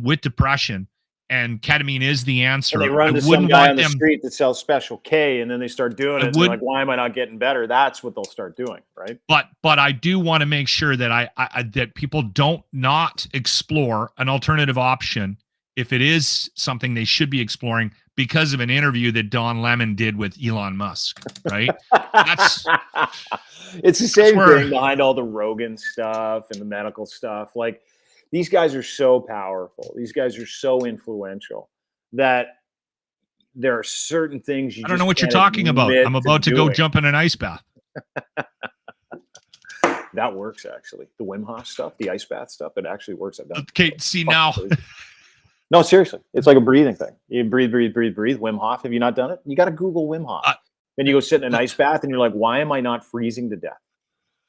Speaker 2: with depression, and ketamine is the answer.
Speaker 1: And they run to some guy on the street that sells Special K, and then they start doing it. And they're like, why am I not getting better? That's what they'll start doing, right?
Speaker 2: But I do want to make sure that that people don't not explore an alternative option if it is something they should be exploring because of an interview that Don Lemon did with Elon Musk, right?
Speaker 1: It's the same thing behind all the Rogan stuff and the medical stuff. Like, these guys are so powerful. These guys are so influential that there are certain things I
Speaker 2: don't know what you're talking about. I'm about to go jump in an ice bath.
Speaker 1: That works, actually. The Wim Hof stuff, the ice bath stuff, it actually works.
Speaker 2: Okay, see now.
Speaker 1: No, seriously. It's like a breathing thing. You breathe. Wim Hof. Have you not done it? You got to Google Wim Hof. Then you go sit in an ice bath and you're like, why am I not freezing to death?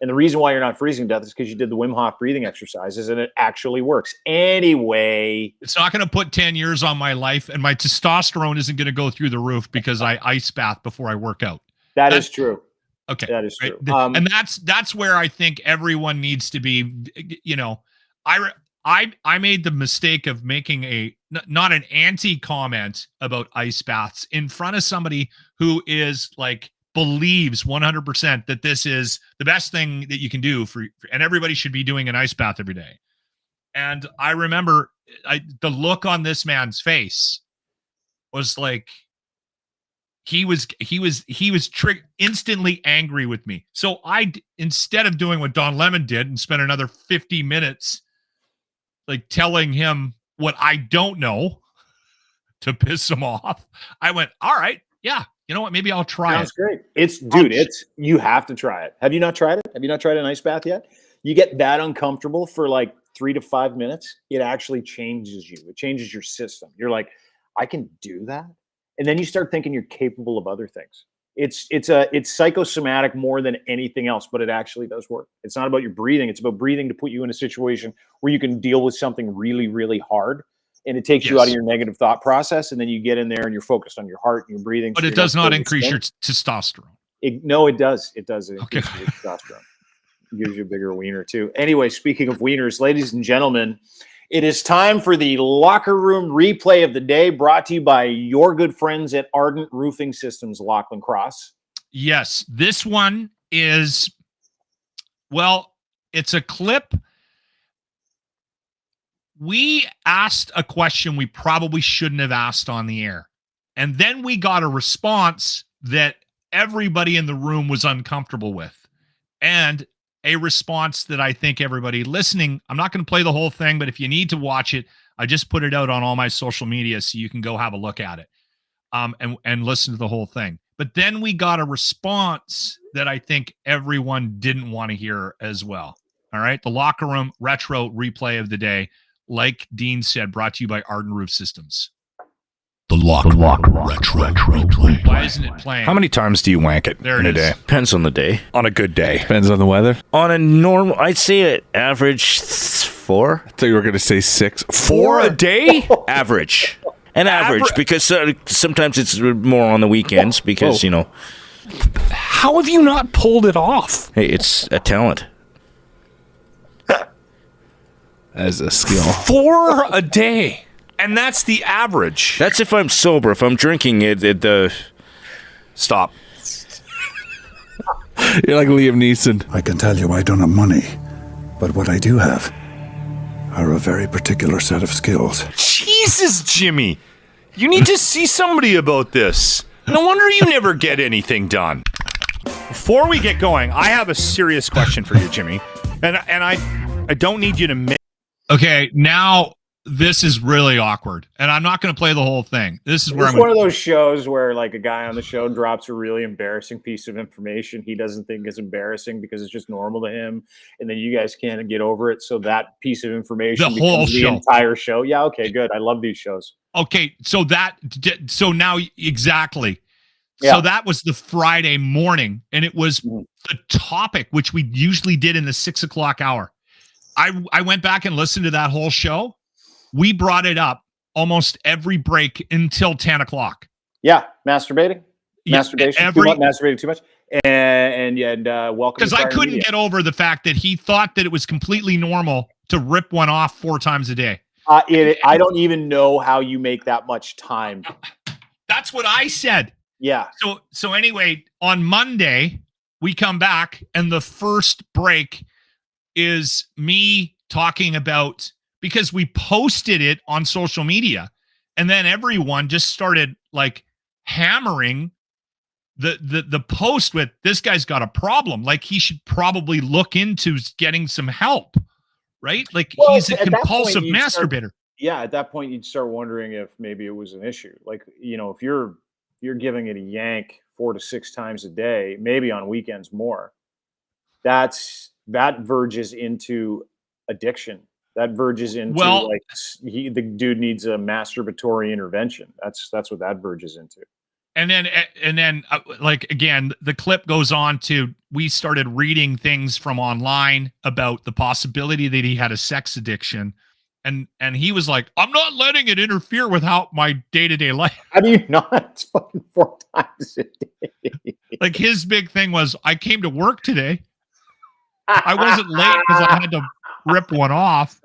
Speaker 1: And the reason why you're not freezing to death is because you did the Wim Hof breathing exercises, and it actually works. Anyway.
Speaker 2: It's not going to put 10 years on my life, and my testosterone isn't going to go through the roof because I ice bath before I work out.
Speaker 1: That is true.
Speaker 2: Okay.
Speaker 1: That is
Speaker 2: right?
Speaker 1: true.
Speaker 2: And that's where I think everyone needs to be, you know, I made the mistake of making not an anti-comment about ice baths in front of somebody who is like believes 100% that this is the best thing that you can do and everybody should be doing an ice bath every day. And I remember the look on this man's face was like, he was instantly angry with me. So instead of doing what Don Lemon did and spent another 50 minutes like telling him what I don't know to piss him off, I went, all right, yeah, you know what? Maybe I'll try
Speaker 1: Sounds
Speaker 2: it.
Speaker 1: great. You have to try it. Have you not tried it? Have you not tried an ice bath yet? You get that uncomfortable for like 3 to 5 minutes. It actually changes you. It changes your system. You're like, I can do that. And then you start thinking you're capable of other things. It's psychosomatic more than anything else, but it actually does work. It's not about your breathing. It's about breathing to put you in a situation where you can deal with something really, really hard. And it takes you out of your negative thought process. And then you get in there and you're focused on your heart and your breathing.
Speaker 2: But it does not increase your testosterone.
Speaker 1: No, it does. It does. It
Speaker 2: Okay.
Speaker 1: increases your testosterone. It gives you a bigger wiener too. Anyway, speaking of wieners, ladies and gentlemen, it is time for the locker room replay of the day, brought to you by your good friends at Ardent Roofing Systems, Lochlin Cross.
Speaker 2: Yes, this one is, well, it's a clip. We asked a question we probably shouldn't have asked on the air. And then we got a response that everybody in the room was uncomfortable with. And a response that I think everybody listening, I'm not going to play the whole thing, but if you need to watch it, I just put it out on all my social media so you can go have a look at it and listen to the whole thing. But then we got a response that I think everyone didn't want to hear as well. All right. The locker room retro replay of the day, like Dean said, brought to you by Ardent Roof Systems.
Speaker 5: The lock retro replay.
Speaker 2: Why isn't it playing?
Speaker 6: How many times do you wank it
Speaker 2: There
Speaker 6: in
Speaker 2: it
Speaker 6: a day?
Speaker 2: is.
Speaker 5: Depends on the day.
Speaker 6: On a good day.
Speaker 7: Depends on the weather.
Speaker 5: On a normal, I'd say an average 4.
Speaker 7: I thought you were going to say 6.
Speaker 6: 4 a day?
Speaker 5: Average. An average, because sometimes it's more on the weekends because, you know.
Speaker 6: How have you not pulled it off?
Speaker 5: Hey, it's a talent.
Speaker 7: As a skill.
Speaker 6: 4 a day. And that's the average.
Speaker 5: That's if I'm sober. If I'm drinking,
Speaker 6: Stop.
Speaker 7: You're like Liam Neeson.
Speaker 8: I can tell you I don't have money, but what I do have are a very particular set of skills.
Speaker 6: Jesus, Jimmy. You need to see somebody about this. No wonder you never get anything done. Before we get going, I have a serious question for you, Jimmy. And I don't need you to make.
Speaker 2: Okay, now this is really awkward, and I'm not going to play the whole thing. This is where
Speaker 1: It's one of those shows where like a guy on the show drops a really embarrassing piece of information he doesn't think is embarrassing because it's just normal to him, and then you guys can't get over it. So that piece of information
Speaker 2: The whole
Speaker 1: becomes the
Speaker 2: show.
Speaker 1: entire show. Yeah, okay, good. I love these shows.
Speaker 2: Okay, so now exactly.
Speaker 1: Yeah.
Speaker 2: So that was the Friday morning, and it was
Speaker 1: Mhm.
Speaker 2: the topic, which we usually did in the 6 o'clock hour. I went back and listened to that whole show. We brought it up almost every break until 10 o'clock.
Speaker 1: Yeah, masturbating,
Speaker 2: Yeah,
Speaker 1: masturbation, too much, masturbating too much, and welcome.
Speaker 2: Because I couldn't get over the fact that he thought that it was completely normal to rip one off 4 times a day.
Speaker 1: I don't even know how you make that much time.
Speaker 2: That's what I said.
Speaker 1: Yeah.
Speaker 2: So anyway, on Monday, we come back and the first break is me talking about, because we posted it on social media and then everyone just started like hammering the post with, this guy's got a problem. Like he should probably look into getting some help, right? Like he's a compulsive masturbator.
Speaker 1: At that point, you'd start wondering if maybe it was an issue. Like, you know, if you're giving it a yank 4 to 6 times a day, maybe on weekends more, that verges into addiction. That verges into the dude needs a masturbatory intervention. That's what that verges into.
Speaker 2: And then like, again, the clip goes on to, we started reading things from online about the possibility that he had a sex addiction. and he was like, I'm not letting it interfere with how my day-to-day life.
Speaker 1: How do you not? It's fucking 4 times a day.
Speaker 2: Like his big thing was, I came to work today. I wasn't late because I had to rip one off.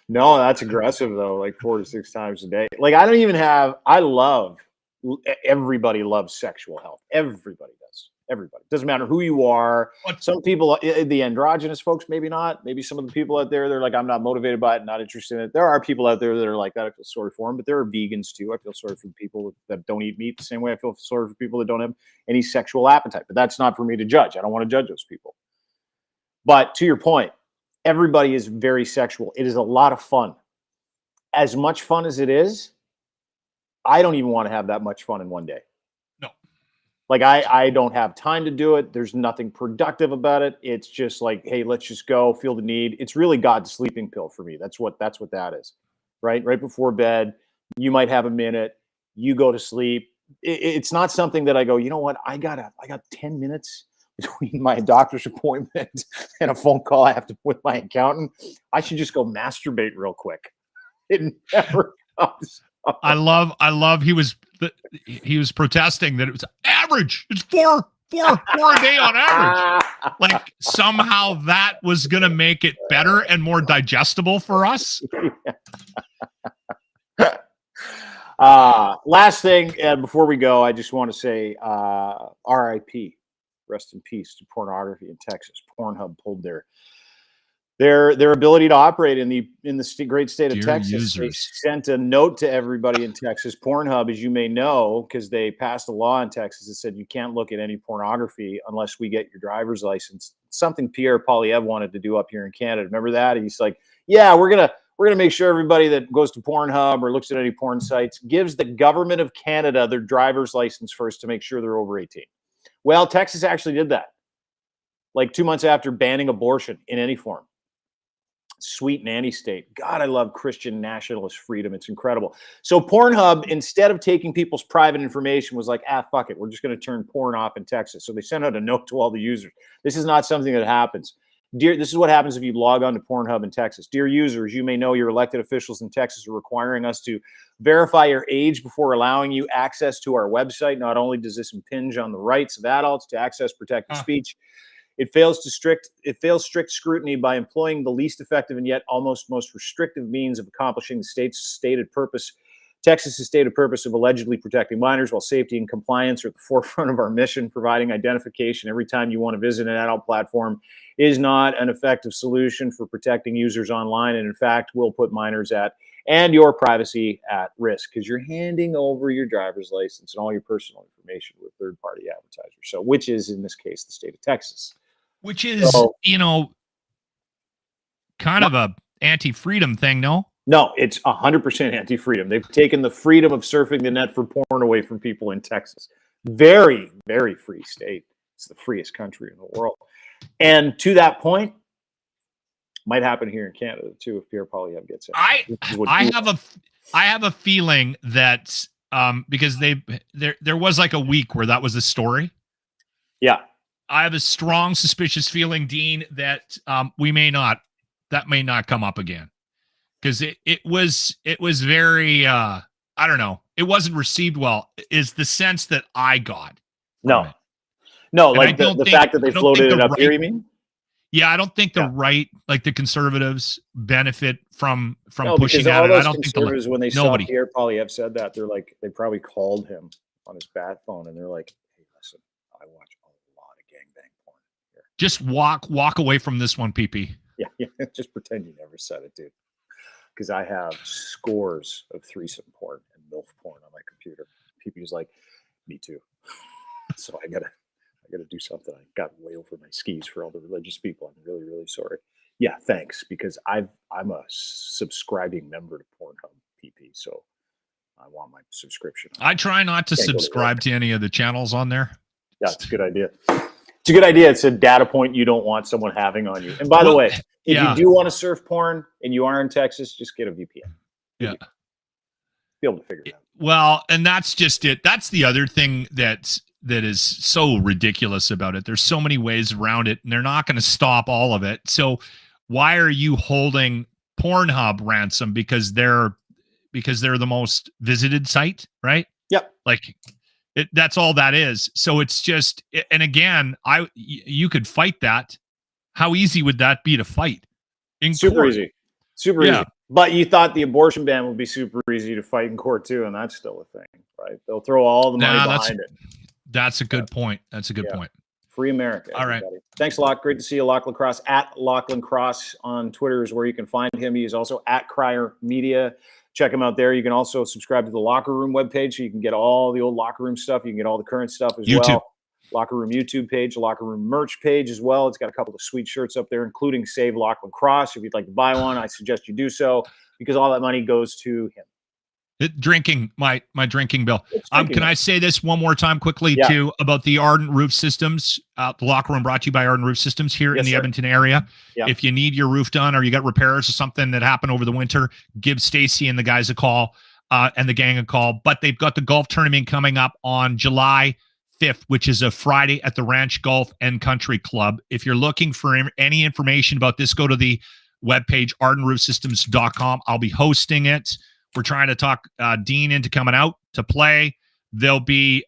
Speaker 1: No, that's aggressive though. Like 4 to 6 times a day. Like everybody loves sexual health. Everybody does. Everybody. Doesn't matter who you are. Some people, the androgynous folks, maybe not. Maybe some of the people out there, they're like, I'm not motivated by it, not interested in it. There are people out there that are like that. I feel sorry for them, but there are vegans too. I feel sorry for the people that don't eat meat the same way I feel sorry for people that don't have any sexual appetite. But that's not for me to judge. I don't want to judge those people. But to your point, everybody is very sexual. It is a lot of fun. As much fun as it is, I don't even want to have that much fun in one day. Like I don't have time to do it. There's nothing productive about it. It's just like, hey, let's just go feel the need. It's really God's sleeping pill for me. That's what that is, right? Right before bed, you might have a minute, you go to sleep. It's not something that I go, you know what? I got 10 minutes between my doctor's appointment and a phone call I have to with my accountant. I should just go masturbate real quick. It never comes.
Speaker 2: I love he was protesting that it was average. It's four a day on average. Like somehow that was going to make it better and more digestible for us.
Speaker 1: Last thing before we go, I just want to say RIP, rest in peace to pornography in Texas. Pornhub pulled their ability to operate in the great state of
Speaker 2: Dear
Speaker 1: Texas.
Speaker 2: users.
Speaker 1: They sent a note to everybody in Texas. Pornhub, as you may know, because they passed a law in Texas that said you can't look at any pornography unless we get your driver's license. Something Pierre Poilievre wanted to do up here in Canada. Remember that? He's like, yeah, we're gonna make sure everybody that goes to Pornhub or looks at any porn sites gives the government of Canada their driver's license first to make sure they're over 18. Well, Texas actually did that, like 2 months after banning abortion in any form. Sweet nanny state. God, I love Christian nationalist freedom. It's incredible. So Pornhub, instead of taking people's private information, was like, fuck it. We're just going to turn porn off in Texas. So they sent out a note to all the users. This is not something that happens. This is what happens if you log on to Pornhub in Texas. Dear users, you may know your elected officials in Texas are requiring us to verify your age before allowing you access to our website. Not only does this impinge on the rights of adults to access protected speech, it fails strict scrutiny by employing the least effective and yet almost most restrictive means of accomplishing the state's stated purpose. Texas's stated purpose of allegedly protecting minors while safety and compliance are at the forefront of our mission. Providing identification every time you want to visit an adult platform is not an effective solution for protecting users online, and in fact will put minors and your privacy at risk because you're handing over your driver's license and all your personal information to a third-party advertiser. So, which is in this case the state of Texas.
Speaker 2: Which is, kind of a anti-freedom thing, no?
Speaker 1: No, it's 100% anti-freedom. They've taken the freedom of surfing the net for porn away from people in Texas. Very, very free state. It's the freest country in the world. And to that point, might happen here in Canada too if Pierre Poilievre gets it.
Speaker 2: I have a feeling that because there was like a week where that was a story.
Speaker 1: Yeah.
Speaker 2: I have a strong suspicious feeling, Dean, that that may not come up again. Because it was very I don't know, it wasn't received well, is the sense that I got.
Speaker 1: No, like the fact that they floated it up here, you mean?
Speaker 2: Yeah, I don't think the right, like the conservatives, benefit from
Speaker 1: No,
Speaker 2: pushing
Speaker 1: because all
Speaker 2: at it.
Speaker 1: those
Speaker 2: I don't think
Speaker 1: conservatives, when they
Speaker 2: nobody.
Speaker 1: saw Pierre Poilievre said that, they're like, they probably called him on his bat phone and they're like, hey, listen, I watch a lot of gangbang porn here.
Speaker 2: Just walk away from this one, PP.
Speaker 1: Yeah, just pretend you never said it, dude. Because I have scores of threesome porn and MILF porn on my computer. PP's like, me too. So I gotta do something. I got way over my skis for all the religious people. I'm really, really sorry. Yeah, thanks. Because I'm a subscribing member to Pornhub, PP. So I want my subscription.
Speaker 2: I try not to subscribe to any of the channels on there.
Speaker 1: Yeah, it's a good idea. It's a good idea. It's a data point you don't want someone having on you. And by the way, if you do want to surf porn and you are in Texas, just get a VPN.
Speaker 2: Yeah.
Speaker 1: Be able to figure it out.
Speaker 2: Well, and that's just it. That's the other thing that is so ridiculous about it. There's so many ways around it, and they're not going to stop all of it. So why are you holding Pornhub ransom because they're the most visited site, right?
Speaker 1: Yep.
Speaker 2: Like that's all that is. So it's just, and again, you could fight that. How easy would that be to fight? In
Speaker 1: Super
Speaker 2: court?
Speaker 1: easy. Super
Speaker 2: Yeah.
Speaker 1: easy. But you thought the abortion ban would be super easy to fight in court too, and that's still a thing, right? They'll throw all the money behind it.
Speaker 2: That's a good point. That's a good point.
Speaker 1: Free America.
Speaker 2: All right.
Speaker 1: Everybody. Thanks a lot. Great to see you, Lochlin Cross. At Lochlin Cross on Twitter is where you can find him. He is also at Crier Media. Check him out there. You can also subscribe to the Locker Room webpage so you can get all the old Locker Room stuff. You can get all the current stuff as well. Locker Room YouTube page, Locker Room merch page as well. It's got a couple of sweet shirts up there, including Save Lochlin Cross. If you'd like to buy one, I suggest you do so because all that money goes to him.
Speaker 2: Drinking my drinking bill. Can I say this one more time quickly too about the Ardent Roof Systems? The Locker Room brought to you by Ardent Roof Systems here in the Edmonton area.
Speaker 1: Yep.
Speaker 2: If you need your roof done or you got repairs or something that happened over the winter, give Stacy and the guys a call and the gang a call. But they've got the golf tournament coming up on July 5th, which is a Friday at the Ranch Golf and Country Club. If you're looking for any information about this, go to the webpage ardentroofsystems.com. I'll be hosting it. We're trying to talk Dean into coming out to play. There'll be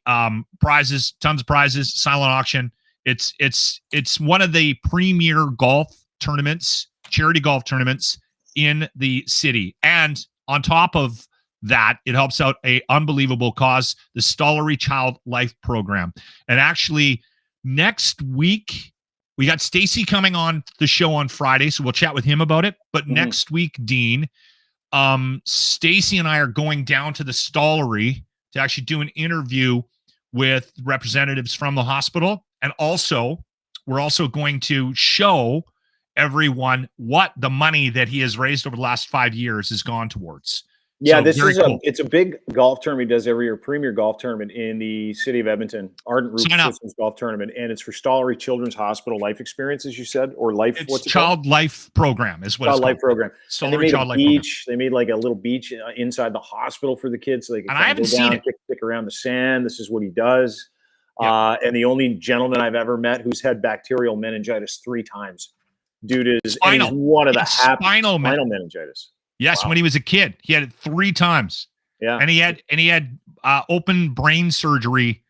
Speaker 2: prizes, tons of prizes, silent auction. It's one of the premier golf tournaments, charity golf tournaments in the city. And on top of that, it helps out a unbelievable cause, the Stollery Child Life Program. And actually, next week, we got Stacy coming on the show on Friday, so we'll chat with him about it. But next week, Dean, Stacy and I are going down to the Stollery to actually do an interview with representatives from the hospital. And also, we're also going to show everyone what the money that he has raised over the last 5 years has gone towards.
Speaker 1: Yeah,
Speaker 2: so
Speaker 1: this is
Speaker 2: cool.
Speaker 1: It's a big golf tournament he does every year, premier golf tournament in the city of Edmonton, Ardent Roof Systems Golf Tournament, and it's for Stollery Children's Hospital Life Experience, as you said, or Life.
Speaker 2: It's
Speaker 1: what's it
Speaker 2: Child
Speaker 1: called?
Speaker 2: Life Program is what
Speaker 1: Child
Speaker 2: it's
Speaker 1: Life
Speaker 2: called.
Speaker 1: Program.
Speaker 2: Stollery Child Life Program.
Speaker 1: They made like a little beach inside the hospital for the kids, so they can
Speaker 2: I haven't seen it.
Speaker 1: Kick around the sand. This is what he does. And the only gentleman I've ever met who's had bacterial meningitis 3 times. Dude is and he's one of the spinal meningitis.
Speaker 2: Yes, when he was a kid, he had it 3 times.
Speaker 1: Yeah,
Speaker 2: and he had open brain surgery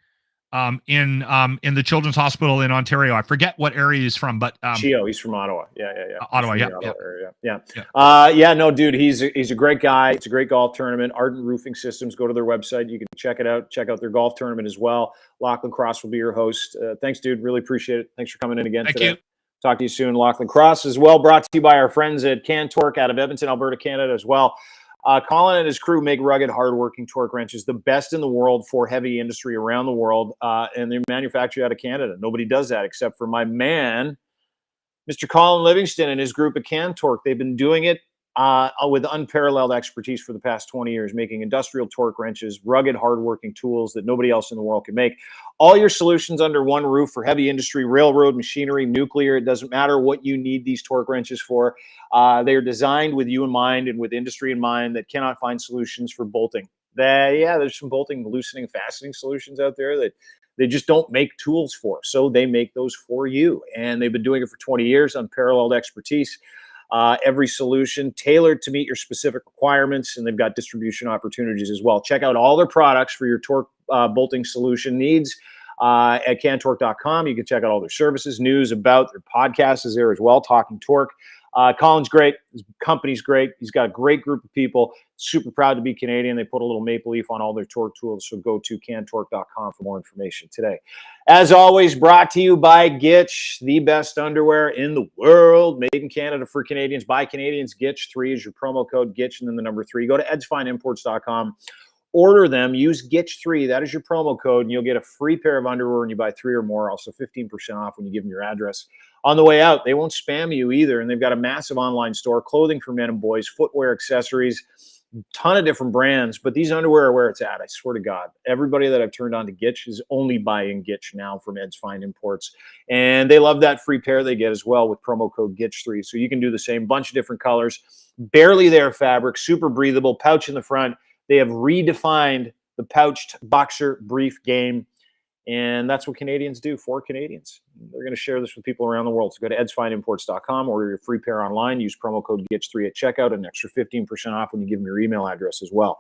Speaker 2: in the Children's Hospital in Ontario. I forget what area he's from, but
Speaker 1: Chio, he's from Ottawa. Yeah.
Speaker 2: Ottawa,
Speaker 1: No, dude, he's a great guy. It's a great golf tournament. Ardent Roofing Systems. Go to their website. You can check it out. Check out their golf tournament as well. Lochlin Cross will be your host. Thanks, dude. Really appreciate it. Thanks for coming in again today.
Speaker 2: Thank you.
Speaker 1: Talk to you soon. Lochlin Cross as well. Brought to you by our friends at Cantork out of Edmonton, Alberta, Canada as well. Colin and his crew make rugged, hardworking torque wrenches, the best in the world for heavy industry around the world, and they're manufactured out of Canada. Nobody does that except for my man, Mr. Colin Livingston and his group at Cantork. They've been doing it with unparalleled expertise for the past 20 years, making industrial torque wrenches, rugged, hardworking tools that nobody else in the world can make. All your solutions under one roof for heavy industry, railroad, machinery, nuclear. It doesn't matter what you need these torque wrenches for. They are designed with you in mind and with industry in mind that cannot find solutions for bolting. There's some bolting, loosening, fastening solutions out there that they just don't make tools for. So they make those for you. And they've been doing it for 20 years, unparalleled expertise. Every solution tailored to meet your specific requirements, and they've got distribution opportunities as well. Check out all their products for your torque bolting solution needs at cantork.com. You can check out all their services, news about their podcast is there as well, Talking Torque. Colin's great. His company's great. He's got a great group of people. Super proud to be Canadian. They put a little maple leaf on all their torque tools, so go to cantork.com for more information today. As always, brought to you by Gitch, the best underwear in the world, made in Canada for Canadians, by Canadians. Gitch3 is your promo code, Gitch, and then the number 3. Go to edsfineimports.com. Order them. Use Gitch3. That is your promo code, and you'll get a free pair of underwear when you buy 3 or more. Also 15% off when you give them your address. On the way out, they won't spam you either, and they've got a massive online store, clothing for men and boys, footwear, accessories, ton of different brands. But these underwear are where it's at, I swear to God. Everybody that I've turned on to Gitch is only buying Gitch now from Ed's Fine Imports. And they love that free pair they get as well with promo code Gitch3. So you can do the same, bunch of different colors, barely there fabric, super breathable, pouch in the front. They have redefined the pouched boxer brief game. And that's what Canadians do for Canadians. They're going to share this with people around the world. So go to edsfineimports.com, order your free pair online, use promo code GITCH3 at checkout, an extra 15% off when you give them your email address as well.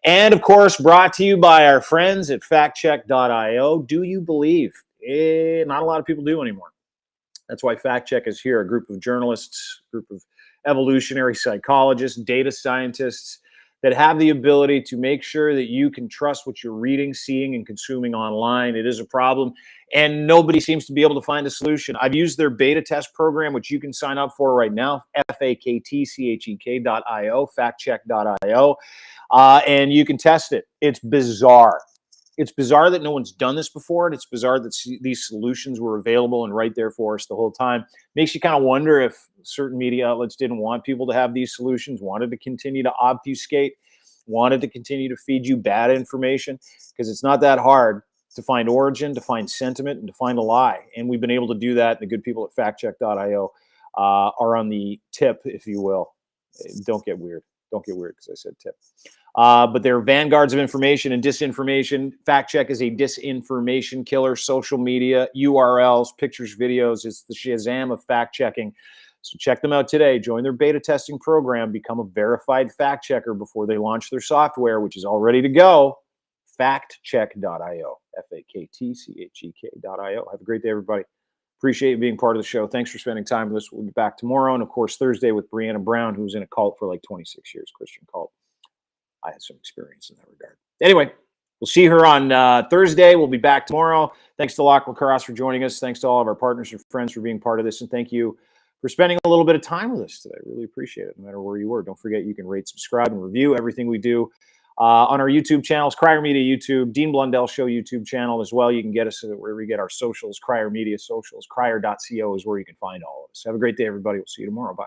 Speaker 1: And of course, brought to you by our friends at factcheck.io. Do you believe? Not a lot of people do anymore. That's why Fact Check is here, a group of journalists, a group of evolutionary psychologists, data scientists that have the ability to make sure that you can trust what you're reading, seeing, and consuming online. It is a problem, and nobody seems to be able to find a solution. I've used their beta test program, which you can sign up for right now, faktchek.io, factcheck.io, and you can test it. It's bizarre. It's bizarre that no one's done this before, and it's bizarre that these solutions were available and right there for us the whole time. Makes you kind of wonder if certain media outlets didn't want people to have these solutions, wanted to continue to obfuscate, wanted to continue to feed you bad information, because it's not that hard to find origin, to find sentiment, and to find a lie. And we've been able to do that. The good people at factcheck.io are on the tip, if you will. Don't get weird. Don't get weird because I said tip. But they're vanguards of information and disinformation. Fact Check is a disinformation killer. Social media, URLs, pictures, videos. It's the Shazam of fact checking. So check them out today. Join their beta testing program. Become a verified fact checker before they launch their software, which is all ready to go. Factcheck.io. FAKTCHEK.io. Have a great day, everybody. Appreciate you being part of the show. Thanks for spending time with us. We'll be back tomorrow. And, of course, Thursday with Brianna Brown, who was in a cult for like 26 years, Christian cult. I had some experience in that regard. Anyway, we'll see her on Thursday. We'll be back tomorrow. Thanks to Lochlin for joining us. Thanks to all of our partners and friends for being part of this. And thank you for spending a little bit of time with us today. Really appreciate it, no matter where you were. Don't forget you can rate, subscribe, and review everything we do on our YouTube channels, Crier Media YouTube, Dean Blundell Show YouTube channel as well. You can get us where we get our socials, Crier Media socials. Crier.co is where you can find all of us. Have a great day, everybody. We'll see you tomorrow. Bye.